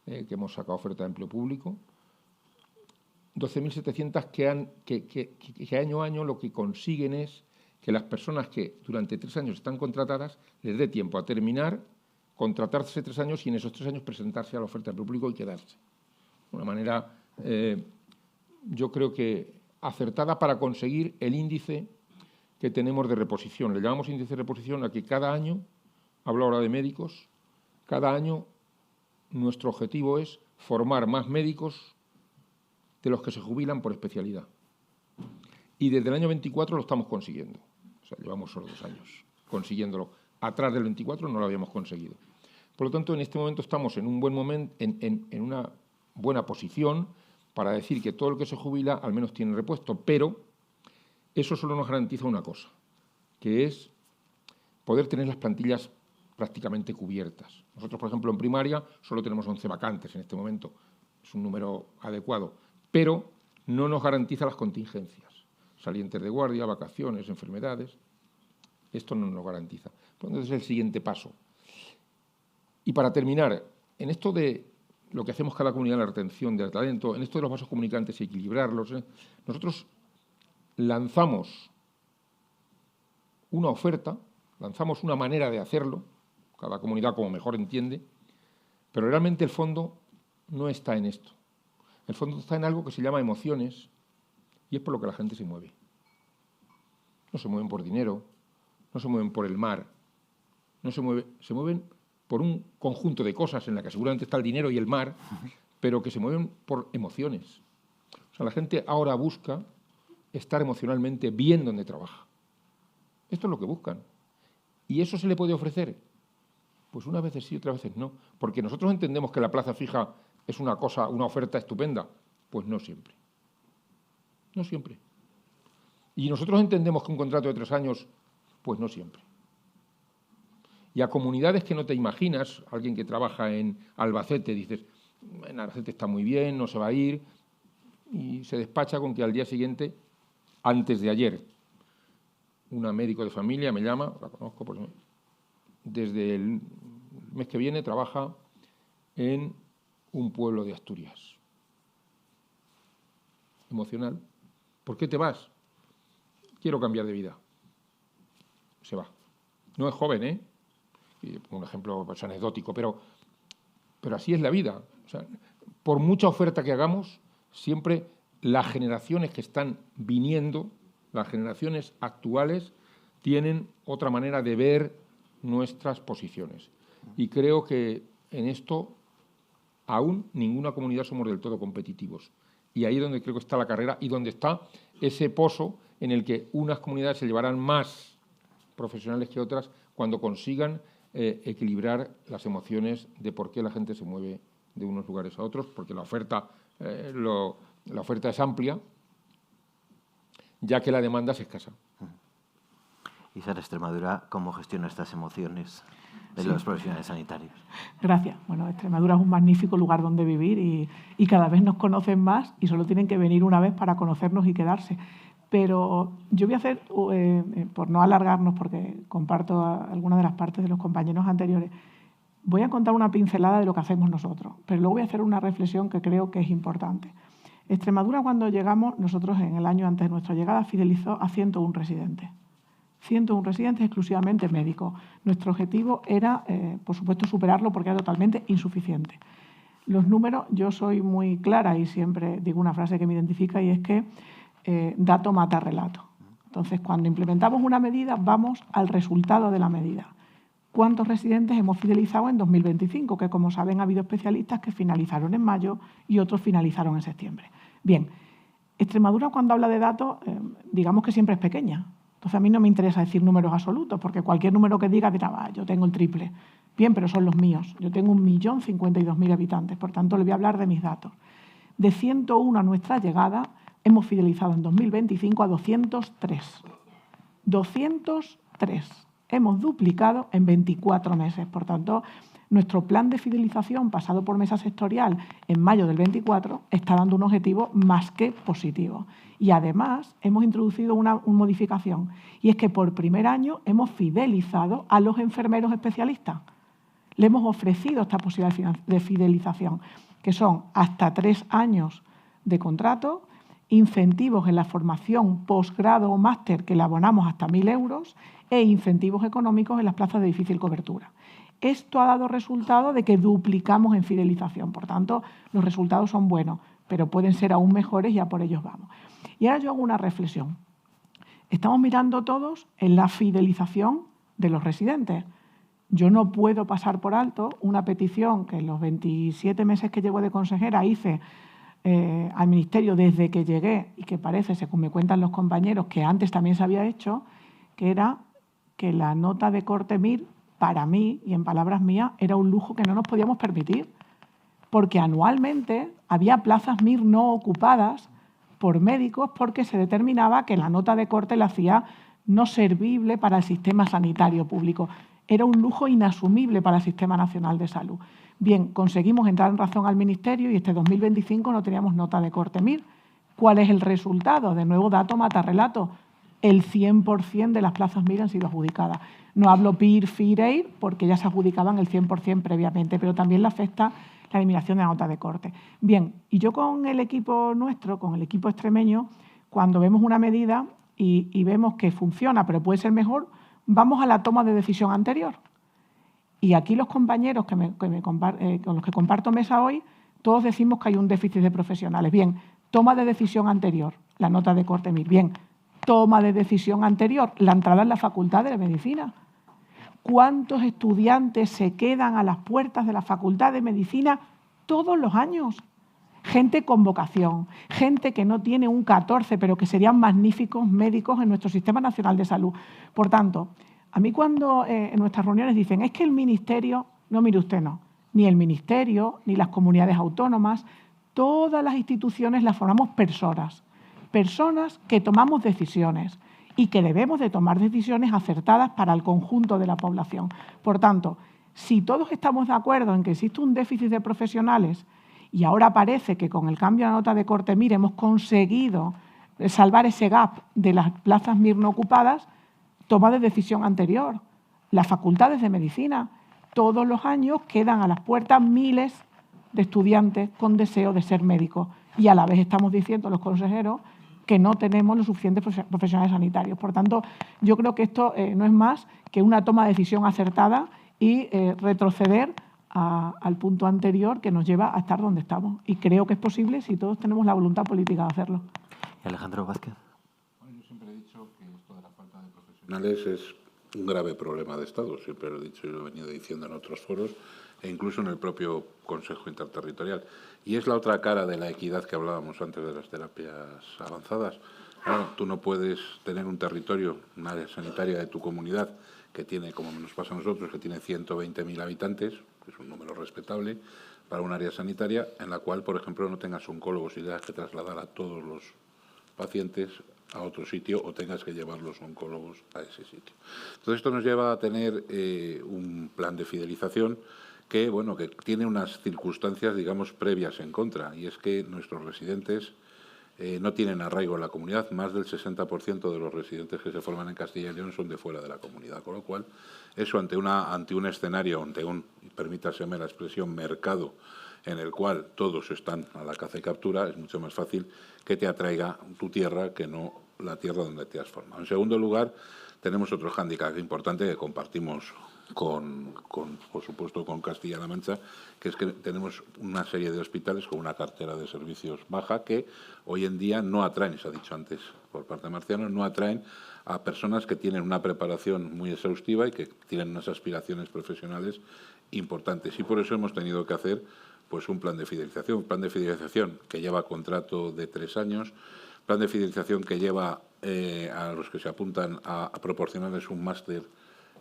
que hemos sacado oferta de empleo público. 12.700 que año a año lo que consiguen es que las personas que durante 3 años están contratadas les dé tiempo a terminar, contratarse 3 años y en esos 3 años presentarse a la oferta de empleo público y quedarse. Una manera, yo creo que acertada para conseguir el índice que tenemos de reposición. Le llamamos índice de reposición a que cada año, hablo ahora de médicos, cada año nuestro objetivo es formar más médicos de los que se jubilan por especialidad. Y desde el año 24 lo estamos consiguiendo. O sea, llevamos solo 2 años consiguiéndolo. Atrás del 24 no lo habíamos conseguido. Por lo tanto, en este momento estamos en un buen momento, en una buena posición para decir que todo el que se jubila al menos tiene repuesto, pero eso solo nos garantiza una cosa, que es poder tener las plantillas prácticamente cubiertas. Nosotros, por ejemplo, en primaria solo tenemos 11 vacantes en este momento. Es un número adecuado, pero no nos garantiza las contingencias. Salientes de guardia, vacaciones, enfermedades. Esto no nos garantiza. Entonces es el siguiente paso. Y para terminar, en esto de lo que hacemos cada comunidad, la retención del talento, en esto de los vasos comunicantes y equilibrarlos, nosotros lanzamos una oferta, lanzamos una manera de hacerlo, cada comunidad como mejor entiende, pero realmente el fondo no está en esto. El fondo está en algo que se llama emociones y es por lo que la gente se mueve. No se mueven por dinero, no se mueven por el mar, se mueven por un conjunto de cosas en la que seguramente está el dinero y el mar, pero que se mueven por emociones. O sea, la gente ahora busca estar emocionalmente bien donde trabaja. Esto es lo que buscan. ¿Y eso se le puede ofrecer? Pues unas veces sí, otras veces no. Porque nosotros entendemos que la plaza fija es una cosa, una oferta estupenda. Pues no siempre. No siempre. Y nosotros entendemos que un contrato de 3 años, pues no siempre. Y a comunidades que no te imaginas, alguien que trabaja en Albacete, dices, en Albacete está muy bien, no se va a ir, y se despacha con que al día siguiente, antes de ayer, una médico de familia me llama, la conozco, pues, desde el mes que viene trabaja en un pueblo de Asturias. Emocional. ¿Por qué te vas? Quiero cambiar de vida. Se va. No es joven, ¿eh? Un ejemplo pues, anecdótico, pero así es la vida. O sea, por mucha oferta que hagamos, siempre las generaciones que están viniendo, las generaciones actuales, tienen otra manera de ver nuestras posiciones. Y creo que en esto aún ninguna comunidad somos del todo competitivos. Y ahí es donde creo que está la carrera y donde está ese pozo en el que unas comunidades se llevarán más profesionales que otras cuando consigan equilibrar las emociones de por qué la gente se mueve de unos lugares a otros, porque la oferta es amplia, ya que la demanda es escasa. Y Sara Extremadura, ¿cómo gestiona estas emociones de los profesionales sanitarios? Gracias. Bueno, Extremadura es un magnífico lugar donde vivir y cada vez nos conocen más y solo tienen que venir una vez para conocernos y quedarse. Pero yo voy a hacer, por no alargarnos, porque comparto algunas de las partes de los compañeros anteriores, voy a contar una pincelada de lo que hacemos nosotros, pero luego voy a hacer una reflexión que creo que es importante. Extremadura, cuando llegamos, nosotros en el año antes de nuestra llegada fidelizó a 101 residentes. 101 residentes exclusivamente médicos. Nuestro objetivo era, por supuesto, superarlo porque era totalmente insuficiente. Los números, yo soy muy clara y siempre digo una frase que me identifica y es que dato mata relato. Entonces, cuando implementamos una medida, vamos al resultado de la medida. ¿Cuántos residentes hemos fidelizado en 2025? Que, como saben, ha habido especialistas que finalizaron en mayo y otros finalizaron en septiembre. Bien, Extremadura, cuando habla de datos, digamos que siempre es pequeña. Entonces, a mí no me interesa decir números absolutos, porque cualquier número que diga dirá, yo tengo el triple. Bien, pero son los míos. Yo tengo 1.052.000 habitantes, por tanto, le voy a hablar de mis datos. De 101 a nuestra llegada, hemos fidelizado en 2025 a 203. 203. Hemos duplicado en 24 meses. Por tanto, nuestro plan de fidelización pasado por mesa sectorial en mayo del 24 está dando un objetivo más que positivo. Y además hemos introducido una modificación y es que por primer año hemos fidelizado a los enfermeros especialistas. Le hemos ofrecido esta posibilidad de fidelización, que son hasta 3 años de contrato, incentivos en la formación posgrado o máster que le abonamos hasta 1.000 euros e incentivos económicos en las plazas de difícil cobertura. Esto ha dado resultado de que duplicamos en fidelización. Por tanto, los resultados son buenos, pero pueden ser aún mejores y a por ellos vamos. Y ahora yo hago una reflexión. Estamos mirando todos en la fidelización de los residentes. Yo no puedo pasar por alto una petición que en los 27 meses que llevo de consejera hice al Ministerio desde que llegué y que parece, según me cuentan los compañeros, que antes también se había hecho, que era que la nota de corte MIR, para mí, y en palabras mías, era un lujo que no nos podíamos permitir, porque anualmente había plazas MIR no ocupadas por médicos porque se determinaba que la nota de corte la hacía no servible para el sistema sanitario público. Era un lujo inasumible para el Sistema Nacional de Salud. Bien, conseguimos entrar en razón al Ministerio y este 2025 no teníamos nota de corte MIR. ¿Cuál es el resultado? De nuevo, dato mata relato. El 100% de las plazas MIR han sido adjudicadas. No hablo PIR, FIR, EIR, porque ya se adjudicaban el 100% previamente, pero también le afecta la eliminación de la nota de corte. Bien, y yo con el equipo nuestro, con el equipo extremeño, cuando vemos una medida y vemos que funciona, pero puede ser mejor, vamos a la toma de decisión anterior. Y aquí los compañeros con los que comparto mesa hoy, todos decimos que hay un déficit de profesionales. Bien, toma de decisión anterior, la nota de corte MIR. Bien, toma de decisión anterior, la entrada en la Facultad de Medicina. ¿Cuántos estudiantes se quedan a las puertas de la Facultad de Medicina todos los años? Gente con vocación, gente que no tiene un 14, pero que serían magníficos médicos en nuestro Sistema Nacional de Salud. Por tanto, a mí cuando en nuestras reuniones dicen, es que el Ministerio, no, mire usted, no, ni el Ministerio, ni las comunidades autónomas, todas las instituciones las formamos personas que tomamos decisiones y que debemos de tomar decisiones acertadas para el conjunto de la población. Por tanto, si todos estamos de acuerdo en que existe un déficit de profesionales y ahora parece que con el cambio de la nota de corte MIR hemos conseguido salvar ese gap de las plazas MIR no ocupadas, toma de decisión anterior. Las facultades de medicina, todos los años quedan a las puertas miles de estudiantes con deseo de ser médicos y a la vez estamos diciendo los consejeros que no tenemos los suficientes profesionales sanitarios. Por tanto, yo creo que esto no es más que una toma de decisión acertada y retroceder al punto anterior que nos lleva a estar donde estamos. Y creo que es posible si todos tenemos la voluntad política de hacerlo. ¿Y Alejandro Vázquez? Bueno, yo siempre he dicho que esto de la falta de profesionales es un grave problema de Estado. Siempre lo he dicho y lo he venido diciendo en otros foros e incluso en el propio Consejo Interterritorial. Y es la otra cara de la equidad que hablábamos antes de las terapias avanzadas. Claro, tú no puedes tener un territorio, un área sanitaria de tu comunidad que tiene, como nos pasa a nosotros, que tiene 120.000 habitantes, que es un número respetable para un área sanitaria, en la cual, por ejemplo, no tengas oncólogos y tengas que trasladar a todos los pacientes a otro sitio o tengas que llevar los oncólogos a ese sitio. Entonces, esto nos lleva a tener un plan de fidelización que, bueno, que tiene unas circunstancias, digamos, previas en contra, y es que nuestros residentes no tienen arraigo en la comunidad. Más del 60% de los residentes que se forman en Castilla y León son de fuera de la comunidad, con lo cual eso ante un escenario, ante un, permítaseme la expresión, mercado en el cual todos están a la caza y captura, es mucho más fácil que te atraiga tu tierra que no la tierra donde te has formado. En segundo lugar, tenemos otro hándicap importante que compartimos por supuesto, con Castilla-La Mancha, que es que tenemos una serie de hospitales con una cartera de servicios baja que hoy en día no atraen, se ha dicho antes por parte de Marciano, no atraen a personas que tienen una preparación muy exhaustiva y que tienen unas aspiraciones profesionales importantes. Y por eso hemos tenido que hacer pues un plan de fidelización que lleva contrato de 3 años, plan de fidelización que lleva a los que se apuntan a proporcionarles un máster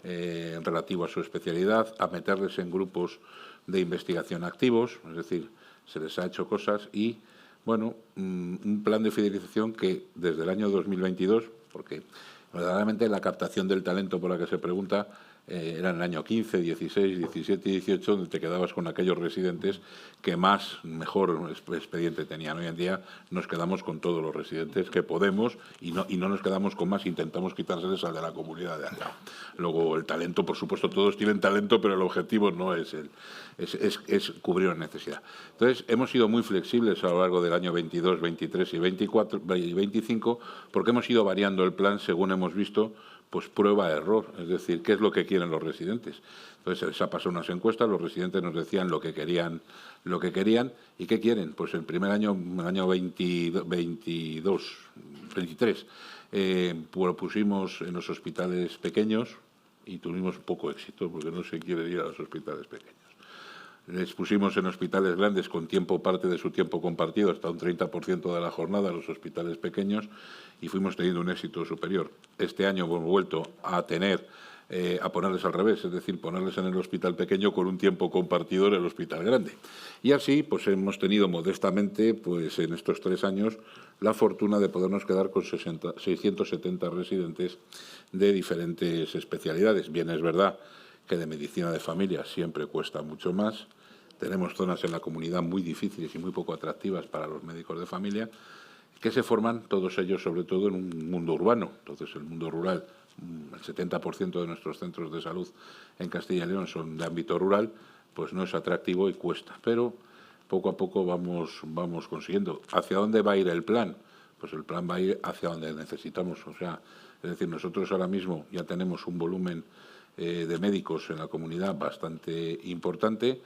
relativo a su especialidad, a meterles en grupos de investigación activos, es decir, se les ha hecho cosas y, bueno, un plan de fidelización que desde el año 2022, porque verdaderamente la captación del talento por la que se pregunta era en el año 15, 16, 17 y 18, donde te quedabas con aquellos residentes que mejor expediente tenían. Hoy en día nos quedamos con todos los residentes que podemos y no nos quedamos con más, intentamos quitárseles al de la comunidad de acá. Luego el talento, por supuesto, todos tienen talento, pero el objetivo no es es cubrir una necesidad. Entonces, hemos sido muy flexibles a lo largo del año 22, 23 y 24 y 25, porque hemos ido variando el plan según hemos visto pues prueba-error, es decir, qué es lo que quieren los residentes. Entonces se les ha pasado unas encuestas, los residentes nos decían lo que querían y qué quieren. Pues el primer año, el año 23, pusimos en los hospitales pequeños y tuvimos poco éxito porque no se quiere ir a los hospitales pequeños. Les pusimos en hospitales grandes con parte de su tiempo compartido, hasta un 30% de la jornada en los hospitales pequeños y fuimos teniendo un éxito superior. Este año hemos vuelto a tener a ponerles al revés, es decir, ponerles en el hospital pequeño con un tiempo compartido en el hospital grande. Y así pues hemos tenido modestamente pues en estos 3 años la fortuna de podernos quedar con 670 residentes de diferentes especialidades. Bien, es verdad que de medicina de familia siempre cuesta mucho más. Tenemos zonas en la comunidad muy difíciles y muy poco atractivas para los médicos de familia, que se forman todos ellos sobre todo en un mundo urbano. Entonces, el mundo rural, el 70% de nuestros centros de salud en Castilla y León son de ámbito rural, pues no es atractivo y cuesta. Pero poco a poco vamos consiguiendo. ¿Hacia dónde va a ir el plan? Pues el plan va a ir hacia donde necesitamos. O sea, es decir, nosotros ahora mismo ya tenemos un volumen de médicos en la comunidad bastante importante.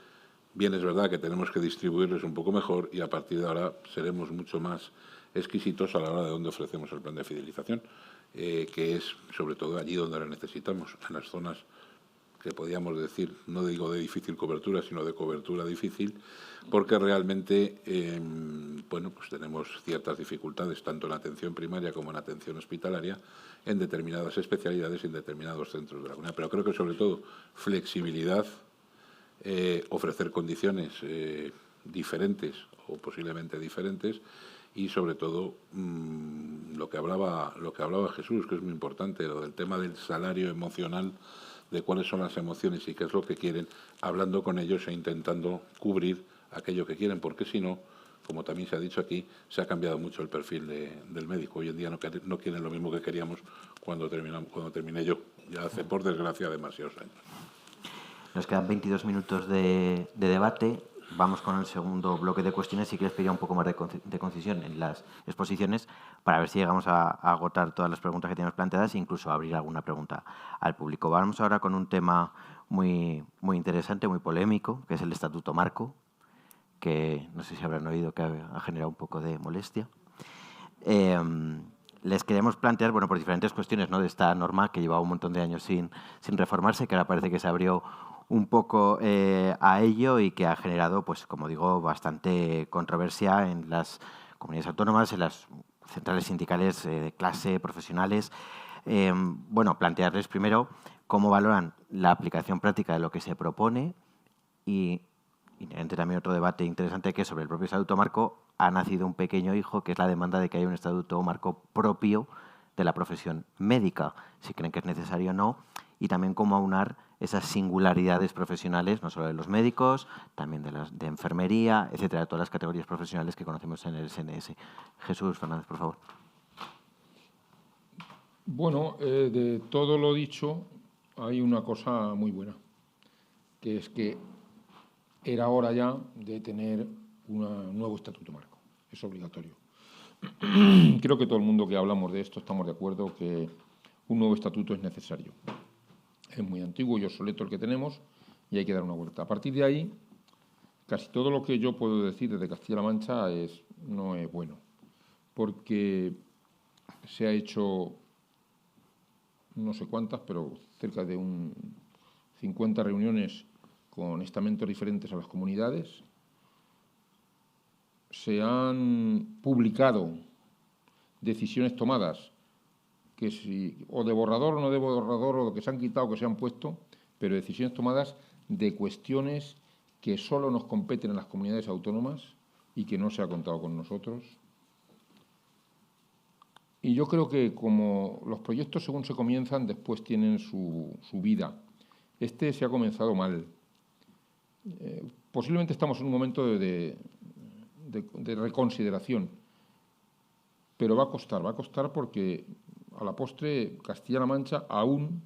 Bien, es verdad que tenemos que distribuirles un poco mejor y a partir de ahora seremos mucho más exquisitos a la hora de dónde ofrecemos el plan de fidelización, que es sobre todo allí donde lo necesitamos, en las zonas que podríamos decir, no digo de difícil cobertura, sino de cobertura difícil, porque realmente bueno, pues tenemos ciertas dificultades, tanto en la atención primaria como en la atención hospitalaria, en determinadas especialidades y en determinados centros de la comunidad. Pero creo que sobre todo flexibilidad, ofrecer condiciones diferentes o posiblemente diferentes y sobre todo lo que hablaba Jesús, que es muy importante, lo del tema del salario emocional, de cuáles son las emociones y qué es lo que quieren, hablando con ellos e intentando cubrir aquello que quieren, porque si no, como también se ha dicho aquí, se ha cambiado mucho el perfil del médico. Hoy en día no quieren lo mismo que queríamos cuando terminé yo, ya hace, por desgracia, demasiados años. Nos quedan 22 minutos de debate. Vamos con el segundo bloque de cuestiones. Si quieres pedir un poco más de concisión en las exposiciones para ver si llegamos a agotar todas las preguntas que tenemos planteadas e incluso abrir alguna pregunta al público. Vamos ahora con un tema muy interesante, muy polémico, que es el Estatuto Marco, que no sé si habrán oído que ha generado un poco de molestia. Les queremos plantear, bueno, por diferentes cuestiones, ¿no?, de esta norma que llevaba un montón de años sin reformarse, que ahora parece que se abrió un poco a ello y que ha generado, pues como digo, bastante controversia en las comunidades autónomas, en las centrales sindicales de clase, profesionales. Bueno, plantearles primero cómo valoran la aplicación práctica de lo que se propone y inherente también otro debate interesante que es sobre el propio Estatuto Marco. Ha nacido un pequeño hijo, que es la demanda de que haya un Estatuto Marco propio de la profesión médica, si creen que es necesario o no, y también cómo aunar esas singularidades profesionales, no solo de los médicos, también de enfermería, etcétera, de todas las categorías profesionales que conocemos en el SNS. Jesús Fernández, por favor. Bueno, de todo lo dicho, hay una cosa muy buena, que es que era hora ya de tener un nuevo Estatuto Marco. Es obligatorio. Creo que todo el mundo que hablamos de esto estamos de acuerdo que un nuevo estatuto es necesario. Es muy antiguo y obsoleto el que tenemos y hay que dar una vuelta. A partir de ahí, casi todo lo que yo puedo decir desde Castilla-La Mancha no es bueno, porque se ha hecho no sé cuántas, pero cerca de 50 reuniones con estamentos diferentes a las comunidades. Se han publicado decisiones tomadas, que si, o de borrador o no de borrador, o que se han quitado o que se han puesto, pero decisiones tomadas de cuestiones que solo nos competen en las comunidades autónomas y que no se ha contado con nosotros. Y yo creo que como los proyectos según se comienzan, después tienen su vida. Este se ha comenzado mal. Posiblemente estamos en un momento de reconsideración, pero va a costar porque a la postre Castilla-La Mancha aún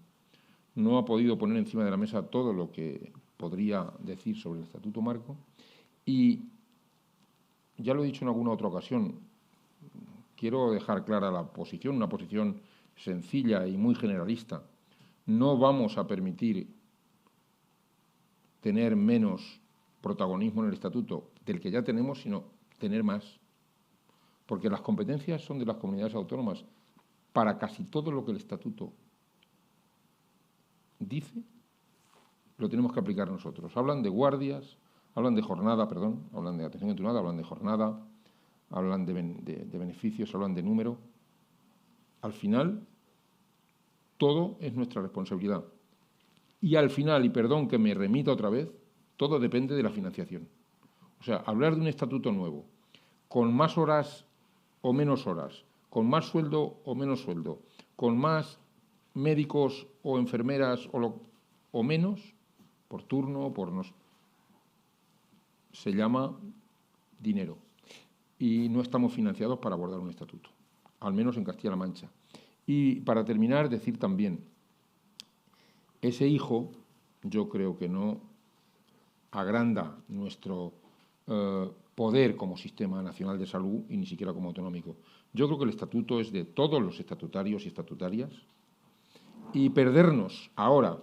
no ha podido poner encima de la mesa todo lo que podría decir sobre el Estatuto Marco y ya lo he dicho en alguna otra ocasión, quiero dejar clara la posición, una posición sencilla y muy generalista. No vamos a permitir tener menos protagonismo en el Estatuto del que ya tenemos, sino tener más. Porque las competencias son de las comunidades autónomas. Para casi todo lo que el Estatuto dice, lo tenemos que aplicar nosotros. Hablan de guardias, hablan de jornada, hablan de atención continuada, hablan de jornada, hablan de beneficios, hablan de número. Al final, todo es nuestra responsabilidad. Y al final, y perdón que me remita otra vez, todo depende de la financiación. O sea, hablar de un estatuto nuevo, con más horas o menos horas, con más sueldo o menos sueldo, con más médicos o enfermeras o menos, por turno, se llama dinero. Y no estamos financiados para abordar un estatuto, al menos en Castilla-La Mancha. Y para terminar, decir también, ese hijo yo creo que no agranda nuestro poder como Sistema Nacional de Salud y ni siquiera como autonómico. Yo creo que el estatuto es de todos los estatutarios y estatutarias y perdernos ahora,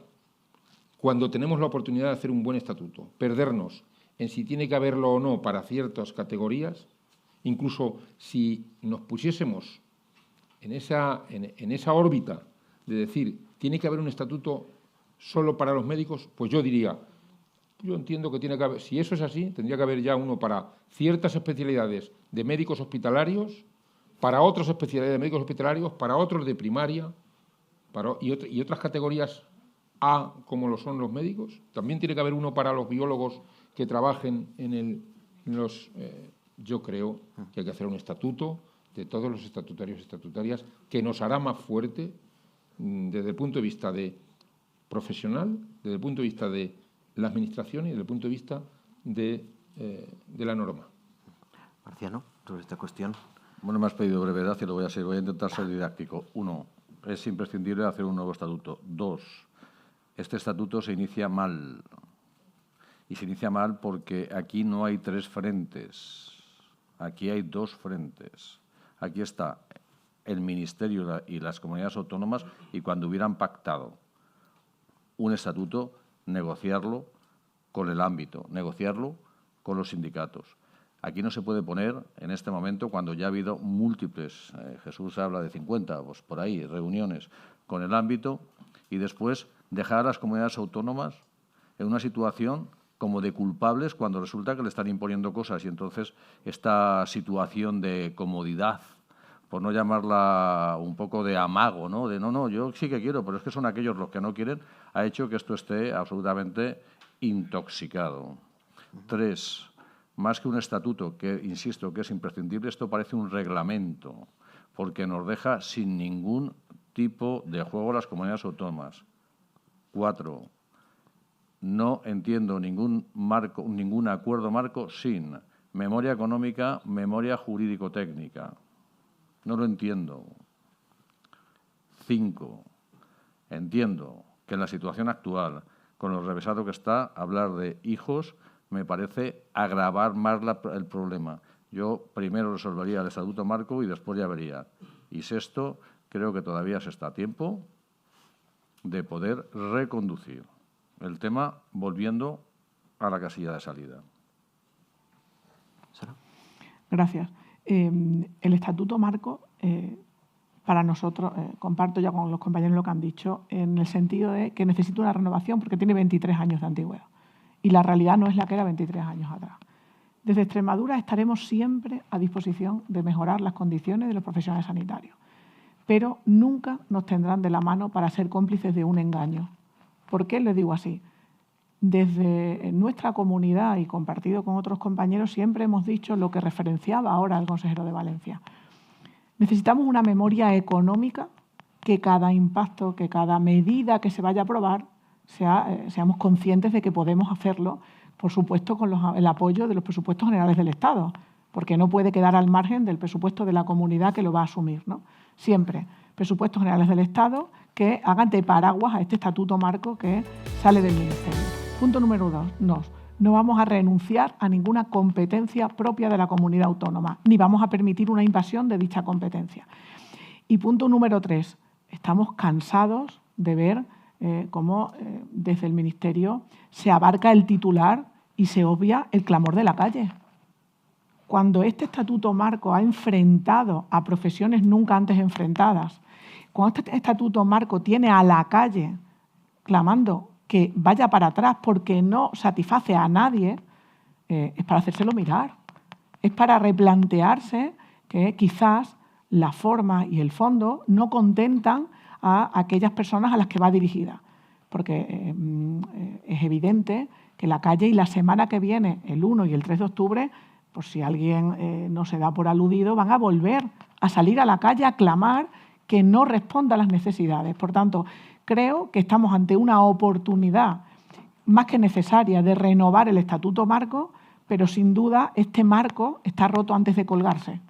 cuando tenemos la oportunidad de hacer un buen estatuto, perdernos en si tiene que haberlo o no para ciertas categorías, incluso si nos pusiésemos en esa órbita de decir tiene que haber un estatuto solo para los médicos, pues yo diría, yo entiendo que tiene que haber, si eso es así, tendría que haber ya uno para ciertas especialidades de médicos hospitalarios, para otras especialidades de médicos hospitalarios, para otros de primaria y otras categorías A, como lo son los médicos. También tiene que haber uno para los biólogos que trabajen yo creo que hay que hacer un estatuto de todos los estatutarios y estatutarias que nos hará más fuerte desde el punto de vista de profesional, desde el punto de vista de la administración y desde el punto de vista de la norma. Marciano, sobre esta cuestión. Bueno, me has pedido brevedad y lo voy a hacer. Voy a intentar ser didáctico. 1. Es imprescindible hacer un nuevo estatuto. 2. Este estatuto se inicia mal. Y se inicia mal porque aquí no hay 3 frentes. Aquí hay 2 frentes. Aquí está el Ministerio y las comunidades autónomas y cuando hubieran pactado un estatuto, negociarlo con el ámbito, negociarlo con los sindicatos. Aquí no se puede poner, en este momento, cuando ya ha habido múltiples, Jesús habla de 50, pues por ahí, reuniones con el ámbito, y después dejar a las comunidades autónomas en una situación como de culpables cuando resulta que le están imponiendo cosas. Y entonces esta situación de comodidad, por no llamarla un poco de amago, ¿no? De no, yo sí que quiero, pero es que son aquellos los que no quieren, ha hecho que esto esté absolutamente intoxicado. 3. Más que un estatuto, que insisto que es imprescindible, esto parece un reglamento, porque nos deja sin ningún tipo de juego las comunidades autónomas. 4. No entiendo ningún acuerdo marco sin memoria económica, memoria jurídico-técnica. No lo entiendo. 5. Entiendo que en la situación actual, con lo revesado que está, hablar de hijos me parece agravar más el problema. Yo primero resolvería el estatuto marco y después ya vería. Y 6, creo que todavía se está a tiempo de poder reconducir el tema volviendo a la casilla de salida. ¿Sara? Gracias. El estatuto marco, para nosotros, comparto ya con los compañeros lo que han dicho, en el sentido de que necesita una renovación porque tiene 23 años de antigüedad. Y la realidad no es la que era 23 años atrás. Desde Extremadura estaremos siempre a disposición de mejorar las condiciones de los profesionales sanitarios, pero nunca nos tendrán de la mano para ser cómplices de un engaño. ¿Por qué les digo así? Desde nuestra comunidad y compartido con otros compañeros siempre hemos dicho lo que referenciaba ahora el consejero de Valencia. Necesitamos una memoria económica que cada impacto, que cada medida que se vaya a aprobar, seamos conscientes de que podemos hacerlo, por supuesto, con el apoyo de los presupuestos generales del Estado, porque no puede quedar al margen del presupuesto de la comunidad que lo va a asumir, ¿no? Siempre presupuestos generales del Estado que hagan de paraguas a este estatuto marco que sale del Ministerio. Punto número 2. No vamos a renunciar a ninguna competencia propia de la comunidad autónoma, ni vamos a permitir una invasión de dicha competencia. Y punto número 3. Estamos cansados de ver cómo desde el Ministerio se abarca el titular y se obvia el clamor de la calle. Cuando este estatuto marco ha enfrentado a profesiones nunca antes enfrentadas, cuando este estatuto marco tiene a la calle clamando que vaya para atrás porque no satisface a nadie, es para hacérselo mirar. Es para replantearse que quizás la forma y el fondo no contentan a aquellas personas a las que va dirigida. porque es evidente que la calle y la semana que viene, el 1 y el 3 de octubre, por si alguien no se da por aludido, van a volver a salir a la calle a clamar que no responda a las necesidades. Por tanto, creo que estamos ante una oportunidad más que necesaria de renovar el Estatuto Marco, pero sin duda este marco está roto antes de colgarse.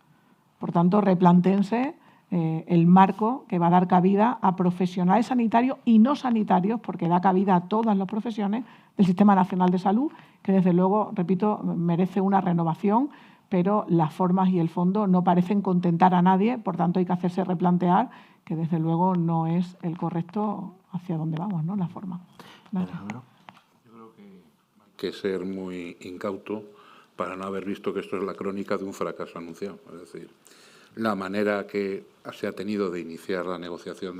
Por tanto, replantéense el marco que va a dar cabida a profesionales sanitarios y no sanitarios, porque da cabida a todas las profesiones del Sistema Nacional de Salud, que desde luego, repito, merece una renovación, pero las formas y el fondo no parecen contentar a nadie, por tanto hay que hacerse replantear que desde luego no es el correcto hacia dónde vamos, ¿no? La forma. Gracias. Yo creo que hay que ser muy incauto para no haber visto que esto es la crónica de un fracaso anunciado. Es decir, la manera que se ha tenido de iniciar la negociación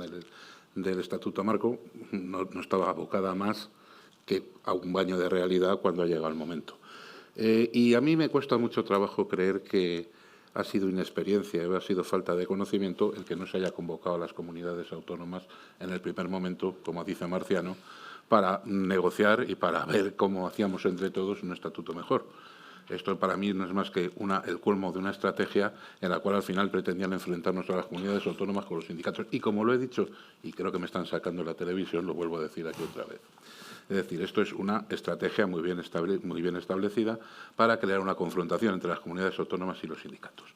del Estatuto Marco no estaba abocada más que a un baño de realidad cuando ha llegado el momento. Y a mí me cuesta mucho trabajo creer que ha sido inexperiencia, ha sido falta de conocimiento el que no se haya convocado a las comunidades autónomas en el primer momento, como dice Marciano, para negociar y para ver cómo hacíamos entre todos un estatuto mejor. Esto para mí no es más que el colmo de una estrategia en la cual al final pretendían enfrentarnos a las comunidades autónomas con los sindicatos. Y como lo he dicho, y creo que me están sacando la televisión, lo vuelvo a decir aquí otra vez. Es decir, esto es una estrategia muy bien establecida para crear una confrontación entre las comunidades autónomas y los sindicatos.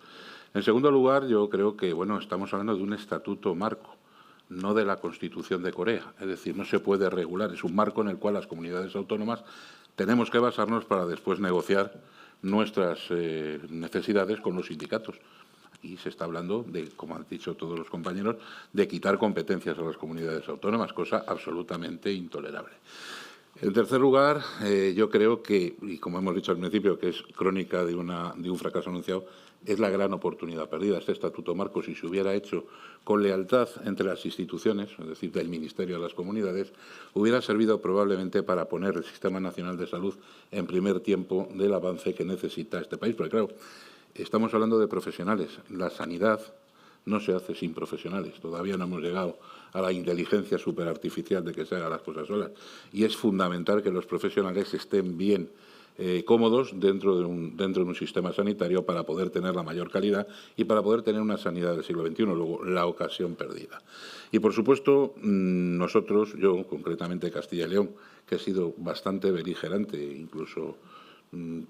En segundo lugar, yo creo que estamos hablando de un estatuto marco, no de la Constitución de Corea. Es decir, no se puede regular, es un marco en el cual las comunidades autónomas tenemos que basarnos para después negociar nuestras necesidades con los sindicatos. Aquí se está hablando de, como han dicho todos los compañeros, de quitar competencias a las comunidades autónomas, cosa absolutamente intolerable. En tercer lugar, yo creo que, y como hemos dicho al principio, que es crónica de un fracaso anunciado, es la gran oportunidad perdida. Este Estatuto Marco, si se hubiera hecho con lealtad entre las instituciones, es decir, del Ministerio a las comunidades, hubiera servido probablemente para poner el Sistema Nacional de Salud en primer tiempo del avance que necesita este país. Porque, claro, estamos hablando de profesionales. La sanidad no se hace sin profesionales. Todavía no hemos llegado a la inteligencia superartificial de que se hagan las cosas solas. Y es fundamental que los profesionales estén bien cómodos dentro de un sistema sanitario para poder tener la mayor calidad y para poder tener una sanidad del siglo XXI, luego la ocasión perdida. Y, por supuesto, nosotros, yo concretamente Castilla y León, que he sido bastante beligerante, incluso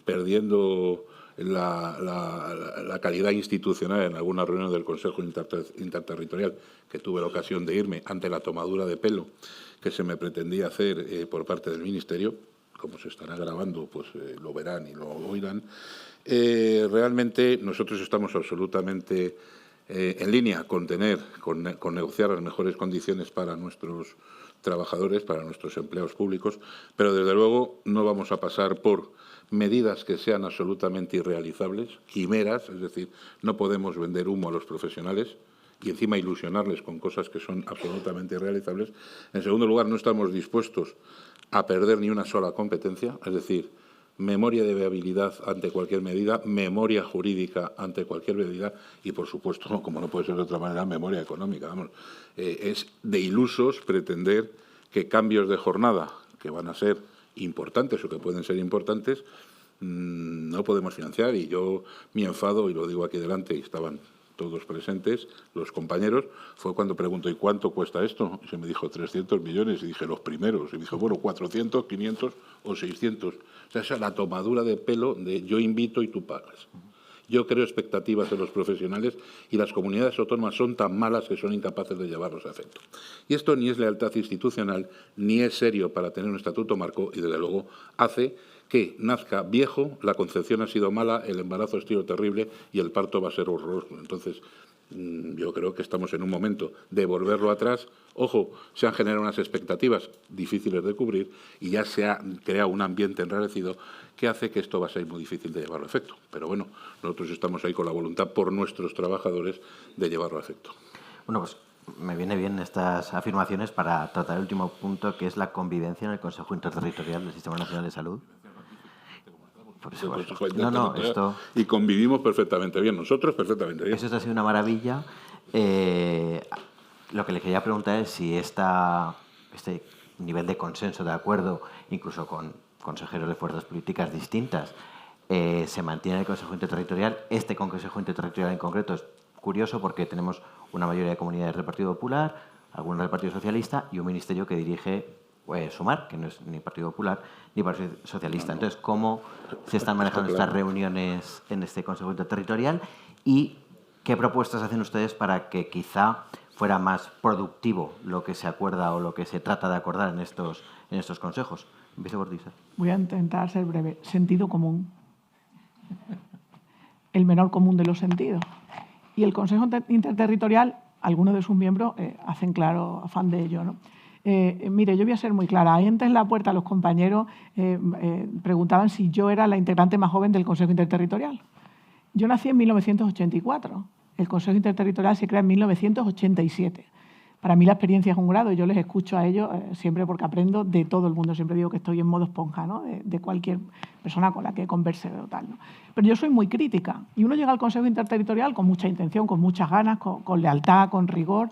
perdiendo la calidad institucional en algunas reuniones del Consejo Interterritorial, que tuve la ocasión de irme ante la tomadura de pelo que se me pretendía hacer por parte del Ministerio. Como se estará grabando, pues lo verán y lo oirán. Realmente nosotros estamos absolutamente en línea con negociar las mejores condiciones para nuestros trabajadores, para nuestros empleados públicos, pero desde luego no vamos a pasar por medidas que sean absolutamente irrealizables, quimeras, es decir, no podemos vender humo a los profesionales y encima ilusionarles con cosas que son absolutamente irrealizables. En segundo lugar, no estamos dispuestos a perder ni una sola competencia, es decir, memoria de viabilidad ante cualquier medida, memoria jurídica ante cualquier medida y, por supuesto, como no puede ser de otra manera, memoria económica. Vamos, es de ilusos pretender que cambios de jornada, que van a ser importantes o que pueden ser importantes, no podemos financiar. Y yo, mi enfado, y lo digo aquí delante, y estaban todos presentes, los compañeros, fue cuando pregunto, ¿y cuánto cuesta esto? Y se me dijo 300 millones, y dije, los primeros. Y dije, bueno, 400, 500 o 600. O sea, esa es la tomadura de pelo de yo invito y tú pagas. Yo creo expectativas en los profesionales y las comunidades autónomas son tan malas que son incapaces de llevarlos a efecto. Y esto ni es lealtad institucional, ni es serio para tener un estatuto marco y, desde luego, hace que nazca viejo, la concepción ha sido mala, el embarazo ha sido terrible y el parto va a ser horroroso. Entonces, yo creo que estamos en un momento de volverlo atrás. Ojo, se han generado unas expectativas difíciles de cubrir y ya se ha creado un ambiente enrarecido que hace que esto va a ser muy difícil de llevarlo a efecto. Pero bueno, nosotros estamos ahí con la voluntad por nuestros trabajadores de llevarlo a efecto. Bueno, pues me viene bien estas afirmaciones para tratar el último punto, que es la convivencia en el Consejo Interterritorial del Sistema Nacional de Salud. Por eso, esto... Y convivimos perfectamente bien, nosotros perfectamente bien. Eso ha sido una maravilla. Lo que le quería preguntar es si este nivel de consenso, de acuerdo, incluso con consejeros de fuerzas políticas distintas, se mantiene el Consejo Interterritorial. Este Consejo Interterritorial en concreto es curioso porque tenemos una mayoría de comunidades del Partido Popular, algunas del Partido Socialista y un ministerio que dirige Sumar, que no es ni Partido Popular ni Partido Socialista. Entonces, ¿cómo se están manejando estas reuniones en este Consejo Interterritorial y qué propuestas hacen ustedes para que quizá fuera más productivo lo que se acuerda o lo que se trata de acordar en estos consejos? Empiezo por ti, Sara. Voy a intentar ser breve. Sentido común. El menor común de los sentidos. Y el Consejo Interterritorial, algunos de sus miembros hacen claro afán de ello, ¿no? Mire, yo voy a ser muy clara. Ahí antes en la puerta los compañeros preguntaban si yo era la integrante más joven del Consejo Interterritorial. Yo nací en 1984. El Consejo Interterritorial se crea en 1987. Para mí la experiencia es un grado. Yo les escucho a ellos siempre porque aprendo de todo el mundo. Siempre digo que estoy en modo esponja, ¿no? de cualquier persona con la que converse o tal, ¿no? Pero yo soy muy crítica. Y uno llega al Consejo Interterritorial con mucha intención, con muchas ganas, con lealtad, con rigor,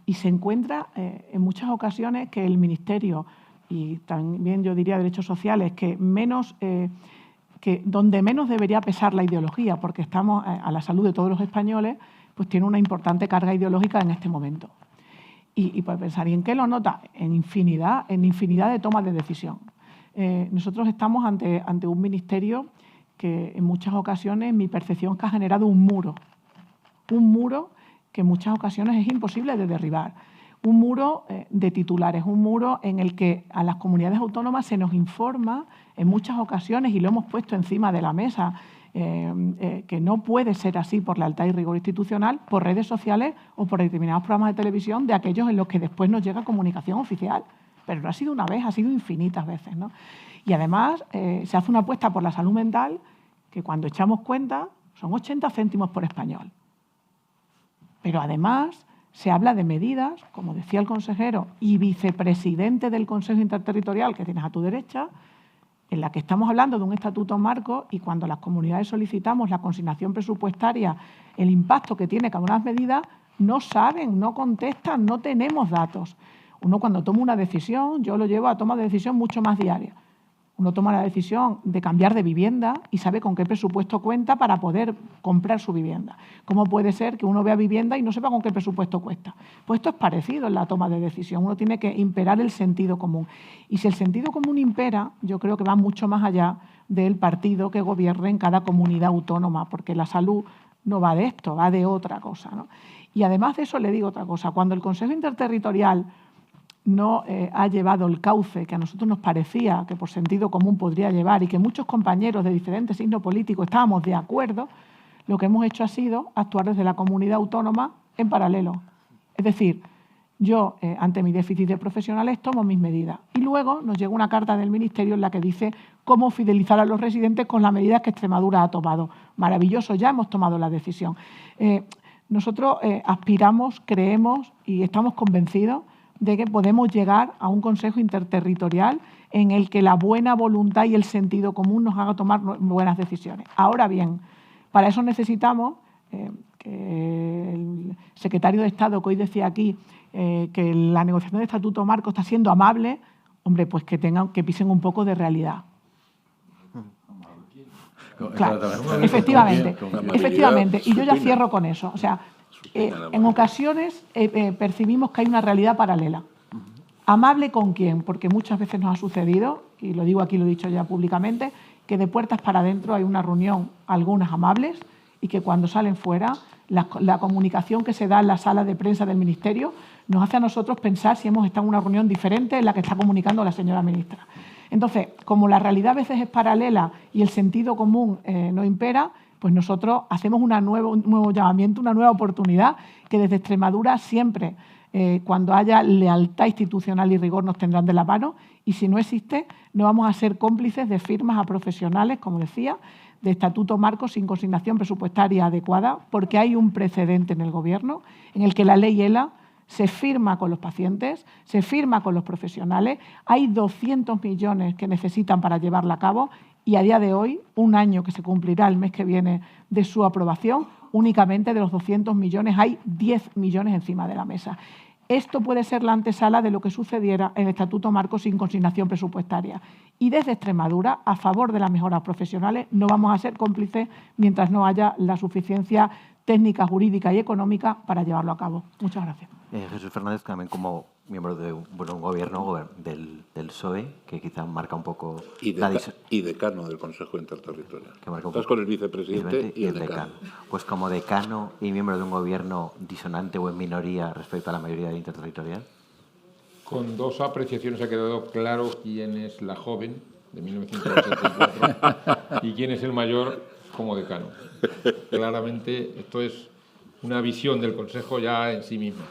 y se encuentra en muchas ocasiones que el Ministerio, y también yo diría derechos sociales, que donde menos debería pesar la ideología, porque estamos a la salud de todos los españoles, pues tiene una importante carga ideológica en este momento. Y puede pensar, ¿y en qué lo nota? En infinidad de tomas de decisión. Nosotros estamos ante un ministerio que en muchas ocasiones mi percepción es que ha generado un muro que en muchas ocasiones es imposible de derribar. Un muro de titulares, un muro en el que a las comunidades autónomas se nos informa en muchas ocasiones, y lo hemos puesto encima de la mesa, que no puede ser así por lealtad y rigor institucional, por redes sociales o por determinados programas de televisión de aquellos en los que después nos llega comunicación oficial. Pero no ha sido una vez, ha sido infinitas veces, ¿no? Y además se hace una apuesta por la salud mental que cuando echamos cuenta son 80 céntimos por español. Pero además se habla de medidas, como decía el consejero y vicepresidente del Consejo Interterritorial, que tienes a tu derecha, en la que estamos hablando de un estatuto marco, y cuando las comunidades solicitamos la consignación presupuestaria, el impacto que tiene cada una de las medidas, no saben, no contestan, no tenemos datos. Uno cuando toma una decisión, yo lo llevo a toma de decisión mucho más diaria. Uno toma la decisión de cambiar de vivienda y sabe con qué presupuesto cuenta para poder comprar su vivienda. ¿Cómo puede ser que uno vea vivienda y no sepa con qué presupuesto cuesta? Pues esto es parecido en la toma de decisión. Uno tiene que imperar el sentido común. Y si el sentido común impera, yo creo que va mucho más allá del partido que gobierne en cada comunidad autónoma, porque la salud no va de esto, va de otra cosa, ¿no? Y además de eso le digo otra cosa. Cuando el Consejo Interterritorial no ha llevado el cauce que a nosotros nos parecía que por sentido común podría llevar y que muchos compañeros de diferentes signos políticos estábamos de acuerdo, lo que hemos hecho ha sido actuar desde la comunidad autónoma en paralelo. Es decir, yo ante mi déficit de profesionales tomo mis medidas y luego nos llega una carta del Ministerio en la que dice cómo fidelizar a los residentes con las medidas que Extremadura ha tomado. Maravilloso, ya hemos tomado la decisión. Nosotros aspiramos, creemos y estamos convencidos de que podemos llegar a un Consejo Interterritorial en el que la buena voluntad y el sentido común nos haga tomar buenas decisiones. Ahora bien, para eso necesitamos que el secretario de Estado, que hoy decía aquí que la negociación del Estatuto Marco está siendo amable, hombre, pues que pisen un poco de realidad. Claro, efectivamente. Y yo ya cierro con eso. O sea, en ocasiones percibimos que hay una realidad paralela. ¿Amable con quién? Porque muchas veces nos ha sucedido, y lo digo aquí, lo he dicho ya públicamente, que de puertas para adentro hay una reunión, algunas amables, y que cuando salen fuera, la comunicación que se da en la sala de prensa del Ministerio nos hace a nosotros pensar si hemos estado en una reunión diferente en la que está comunicando la señora ministra. Entonces, como la realidad a veces es paralela y el sentido común no impera, pues nosotros hacemos un nuevo llamamiento, una nueva oportunidad que desde Extremadura siempre, cuando haya lealtad institucional y rigor, nos tendrán de la mano, y si no existe, no vamos a ser cómplices de firmas a profesionales, como decía, de estatuto marco sin consignación presupuestaria adecuada, porque hay un precedente en el Gobierno en el que la ley ELA se firma con los pacientes, se firma con los profesionales, hay 200 millones que necesitan para llevarla a cabo y a día de hoy, un año que se cumplirá el mes que viene de su aprobación, únicamente de los 200 millones hay 10 millones encima de la mesa. Esto puede ser la antesala de lo que sucediera en el Estatuto Marco sin consignación presupuestaria. Y desde Extremadura, a favor de las mejoras profesionales, no vamos a ser cómplices mientras no haya la suficiencia técnica, jurídica y económica para llevarlo a cabo. Muchas gracias. Jesús Fernández, también como miembro de un gobierno del PSOE, que quizá marca un poco... Y decano del Consejo Interterritorial. Estás con el vicepresidente y el decano. Pues como decano y miembro de un gobierno disonante o en minoría respecto a la mayoría del Interterritorial. Con dos apreciaciones ha quedado claro quién es la joven de 1984 y quién es el mayor como decano. Claramente esto es una visión del Consejo ya en sí misma.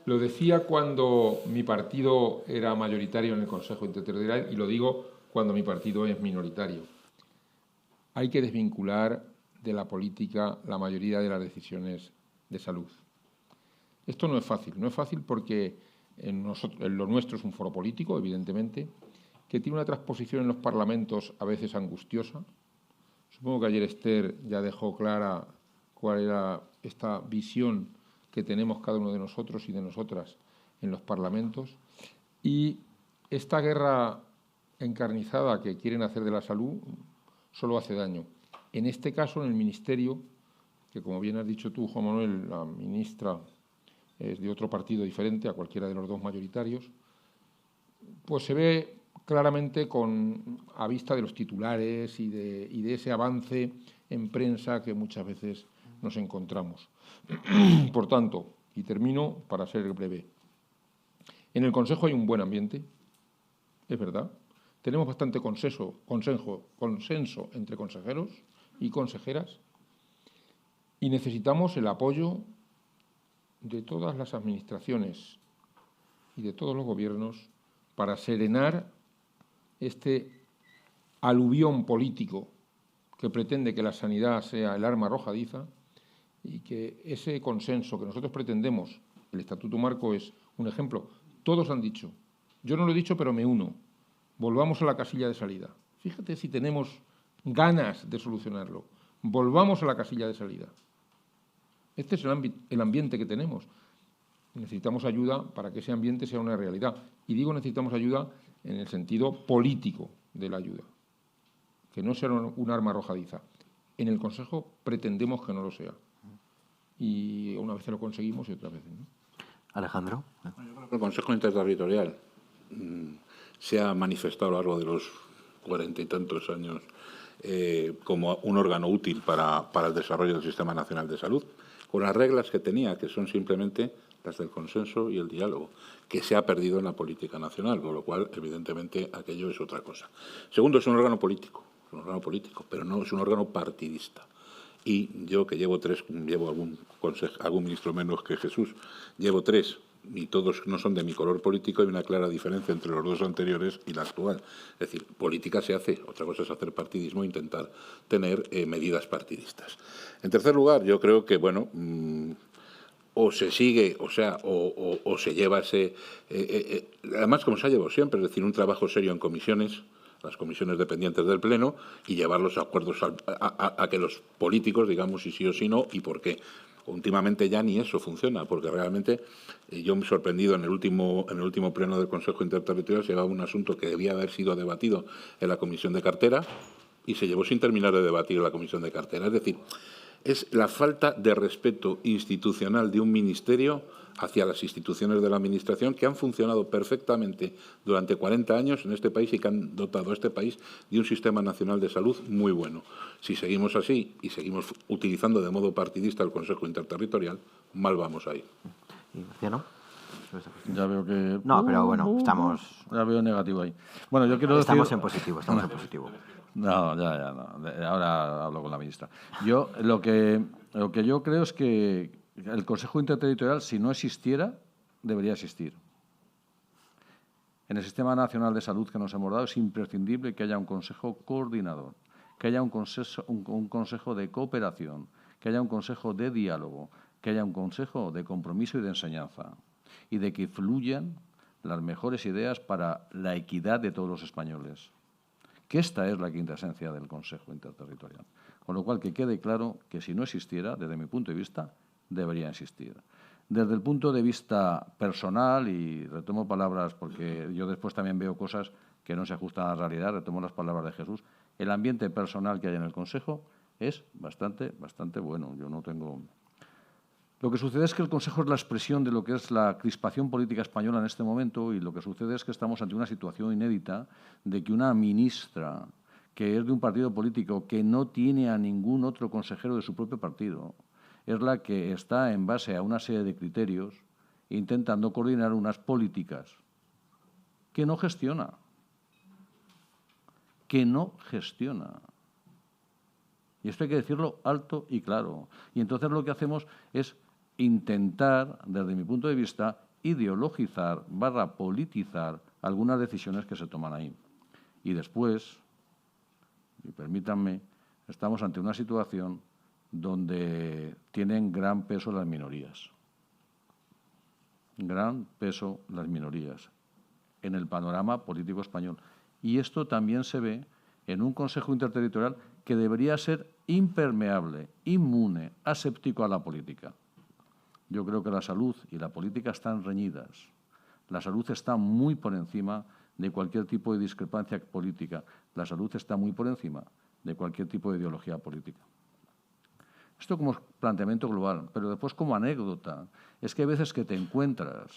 Lo decía cuando mi partido era mayoritario en el Consejo Interterritorial y lo digo cuando mi partido es minoritario. Hay que desvincular de la política la mayoría de las decisiones de salud. Esto no es fácil porque en lo nuestro es un foro político, evidentemente, que tiene una transposición en los parlamentos a veces angustiosa. Supongo que ayer Esther ya dejó clara cuál era esta visión que tenemos cada uno de nosotros y de nosotras en los parlamentos. Y esta guerra encarnizada que quieren hacer de la salud solo hace daño. En este caso, en el Ministerio, que como bien has dicho tú, Juan Manuel, la ministra es de otro partido diferente a cualquiera de los dos mayoritarios, pues se ve claramente a vista de los titulares y de ese avance en prensa que muchas veces nos encontramos. Por tanto, y termino para ser breve, en el Consejo hay un buen ambiente, es verdad. Tenemos bastante consenso entre consejeros y consejeras y necesitamos el apoyo de todas las administraciones y de todos los gobiernos para serenar este aluvión político que pretende que la sanidad sea el arma arrojadiza y que ese consenso que nosotros pretendemos, el Estatuto Marco es un ejemplo. Todos han dicho, yo no lo he dicho pero me uno, volvamos a la casilla de salida. Fíjate si tenemos ganas de solucionarlo, volvamos a la casilla de salida. Este es el ambiente que tenemos. Necesitamos ayuda para que ese ambiente sea una realidad. Y digo necesitamos ayuda en el sentido político de la ayuda, que no sea un arma arrojadiza. En el Consejo pretendemos que no lo sea. Y una vez lo conseguimos y otra vez no. Alejandro. El Consejo Interterritorial se ha manifestado a lo largo de los 40 y tantos años como un órgano útil para el desarrollo del Sistema Nacional de Salud, con las reglas que tenía, que son simplemente las del consenso y el diálogo, que se ha perdido en la política nacional, con lo cual, evidentemente, aquello es otra cosa. Segundo, es un órgano político, pero no es un órgano partidista. Y yo, que llevo algún ministro menos que Jesús, llevo 3, y todos no son de mi color político, hay una clara diferencia entre los 2 anteriores y la actual. Es decir, política se hace, otra cosa es hacer partidismo e intentar tener medidas partidistas. En tercer lugar, yo creo que, bueno, o se sigue, o se lleva ese... además, como se ha llevado siempre, es decir, un trabajo serio en comisiones, las comisiones dependientes del Pleno, y llevar los acuerdos a que los políticos digamos si sí o si no y por qué. Últimamente ya ni eso funciona, porque realmente yo me he sorprendido en el último pleno del Consejo Interterritorial, se llevaba un asunto que debía haber sido debatido en la Comisión de Cartera y se llevó sin terminar de debatir en la Comisión de Cartera. Es decir, es la falta de respeto institucional de un ministerio hacia las instituciones de la Administración que han funcionado perfectamente durante 40 años en este país y que han dotado a este país de un sistema nacional de salud muy bueno. Si seguimos así y seguimos utilizando de modo partidista el Consejo Interterritorial, mal vamos a ir. ¿Y Marciano? Ya veo que... No, pero bueno, estamos... Ya veo negativo ahí. Bueno, yo quiero estamos decir... en positivo, estamos en positivo. No, ya no. Ahora hablo con la ministra. Lo que yo creo es que el Consejo Interterritorial, si no existiera, debería existir. En el Sistema Nacional de Salud que nos hemos dado es imprescindible que haya un consejo coordinador, que haya un consejo de cooperación, que haya un consejo de diálogo, que haya un consejo de compromiso y de enseñanza, y de que fluyan las mejores ideas para la equidad de todos los españoles. Que esta es la quinta esencia del Consejo Interterritorial. Con lo cual, que quede claro que si no existiera, desde mi punto de vista, debería existir. Desde el punto de vista personal, y retomo palabras porque yo después también veo cosas que no se ajustan a la realidad, retomo las palabras de Jesús, el ambiente personal que hay en el Consejo es bastante bueno. Yo no tengo... Lo que sucede es que el Consejo es la expresión de lo que es la crispación política española en este momento, y lo que sucede es que estamos ante una situación inédita de que una ministra que es de un partido político que no tiene a ningún otro consejero de su propio partido, es la que está en base a una serie de criterios intentando coordinar unas políticas que no gestiona. Y esto hay que decirlo alto y claro. Y entonces lo que hacemos es intentar, desde mi punto de vista, ideologizar / politizar algunas decisiones que se toman ahí. Y después, y permítanme, estamos ante una situación donde tienen gran peso las minorías. Gran peso las minorías en el panorama político español. Y esto también se ve en un Consejo Interterritorial que debería ser impermeable, inmune, aséptico a la política. Yo creo que la salud y la política están reñidas. La salud está muy por encima de cualquier tipo de discrepancia política. La salud está muy por encima de cualquier tipo de ideología política. Esto como planteamiento global, pero después como anécdota, es que hay veces que te encuentras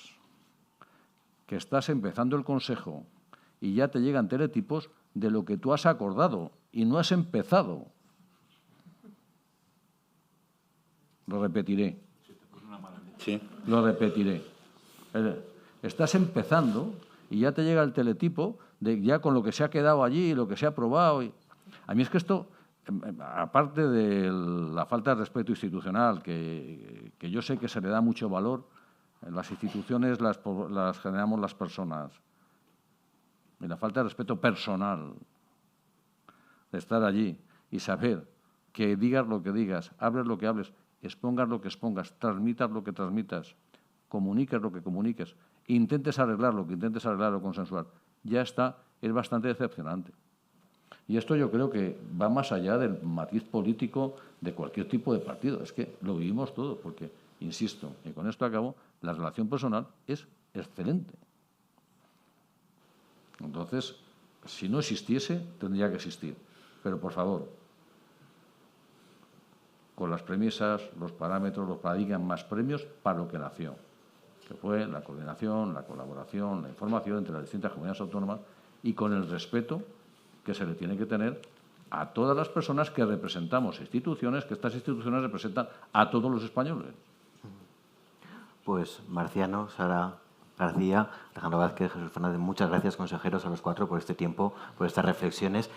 que estás empezando el Consejo y ya te llegan teletipos de lo que tú has acordado y no has empezado. Lo repetiré. Sí. Lo repetiré. Estás empezando y ya te llega el teletipo de ya con lo que se ha quedado allí y lo que se ha aprobado. A mí es que esto, aparte de la falta de respeto institucional, que yo sé que se le da mucho valor, las instituciones las generamos las personas, y la falta de respeto personal de estar allí y saber que digas lo que digas, hables lo que hables, expongas lo que expongas, transmitas lo que transmitas, comuniques lo que comuniques, intentes arreglar lo que intentes arreglar o consensuar, ya está, es bastante decepcionante. Y esto yo creo que va más allá del matiz político de cualquier tipo de partido. Es que lo vivimos todo, porque, insisto, y con esto acabo, la relación personal es excelente. Entonces, si no existiese, tendría que existir. Pero, por favor, con las premisas, los parámetros, los paradigmas más premios para lo que nació, que fue la coordinación, la colaboración, la información entre las distintas comunidades autónomas y con el respeto que se le tiene que tener a todas las personas que representamos instituciones, que estas instituciones representan a todos los españoles. Pues Marciano, Sara García, Alejandro Vázquez, Jesús Fernández, muchas gracias, consejeros, a los cuatro por este tiempo, por estas reflexiones.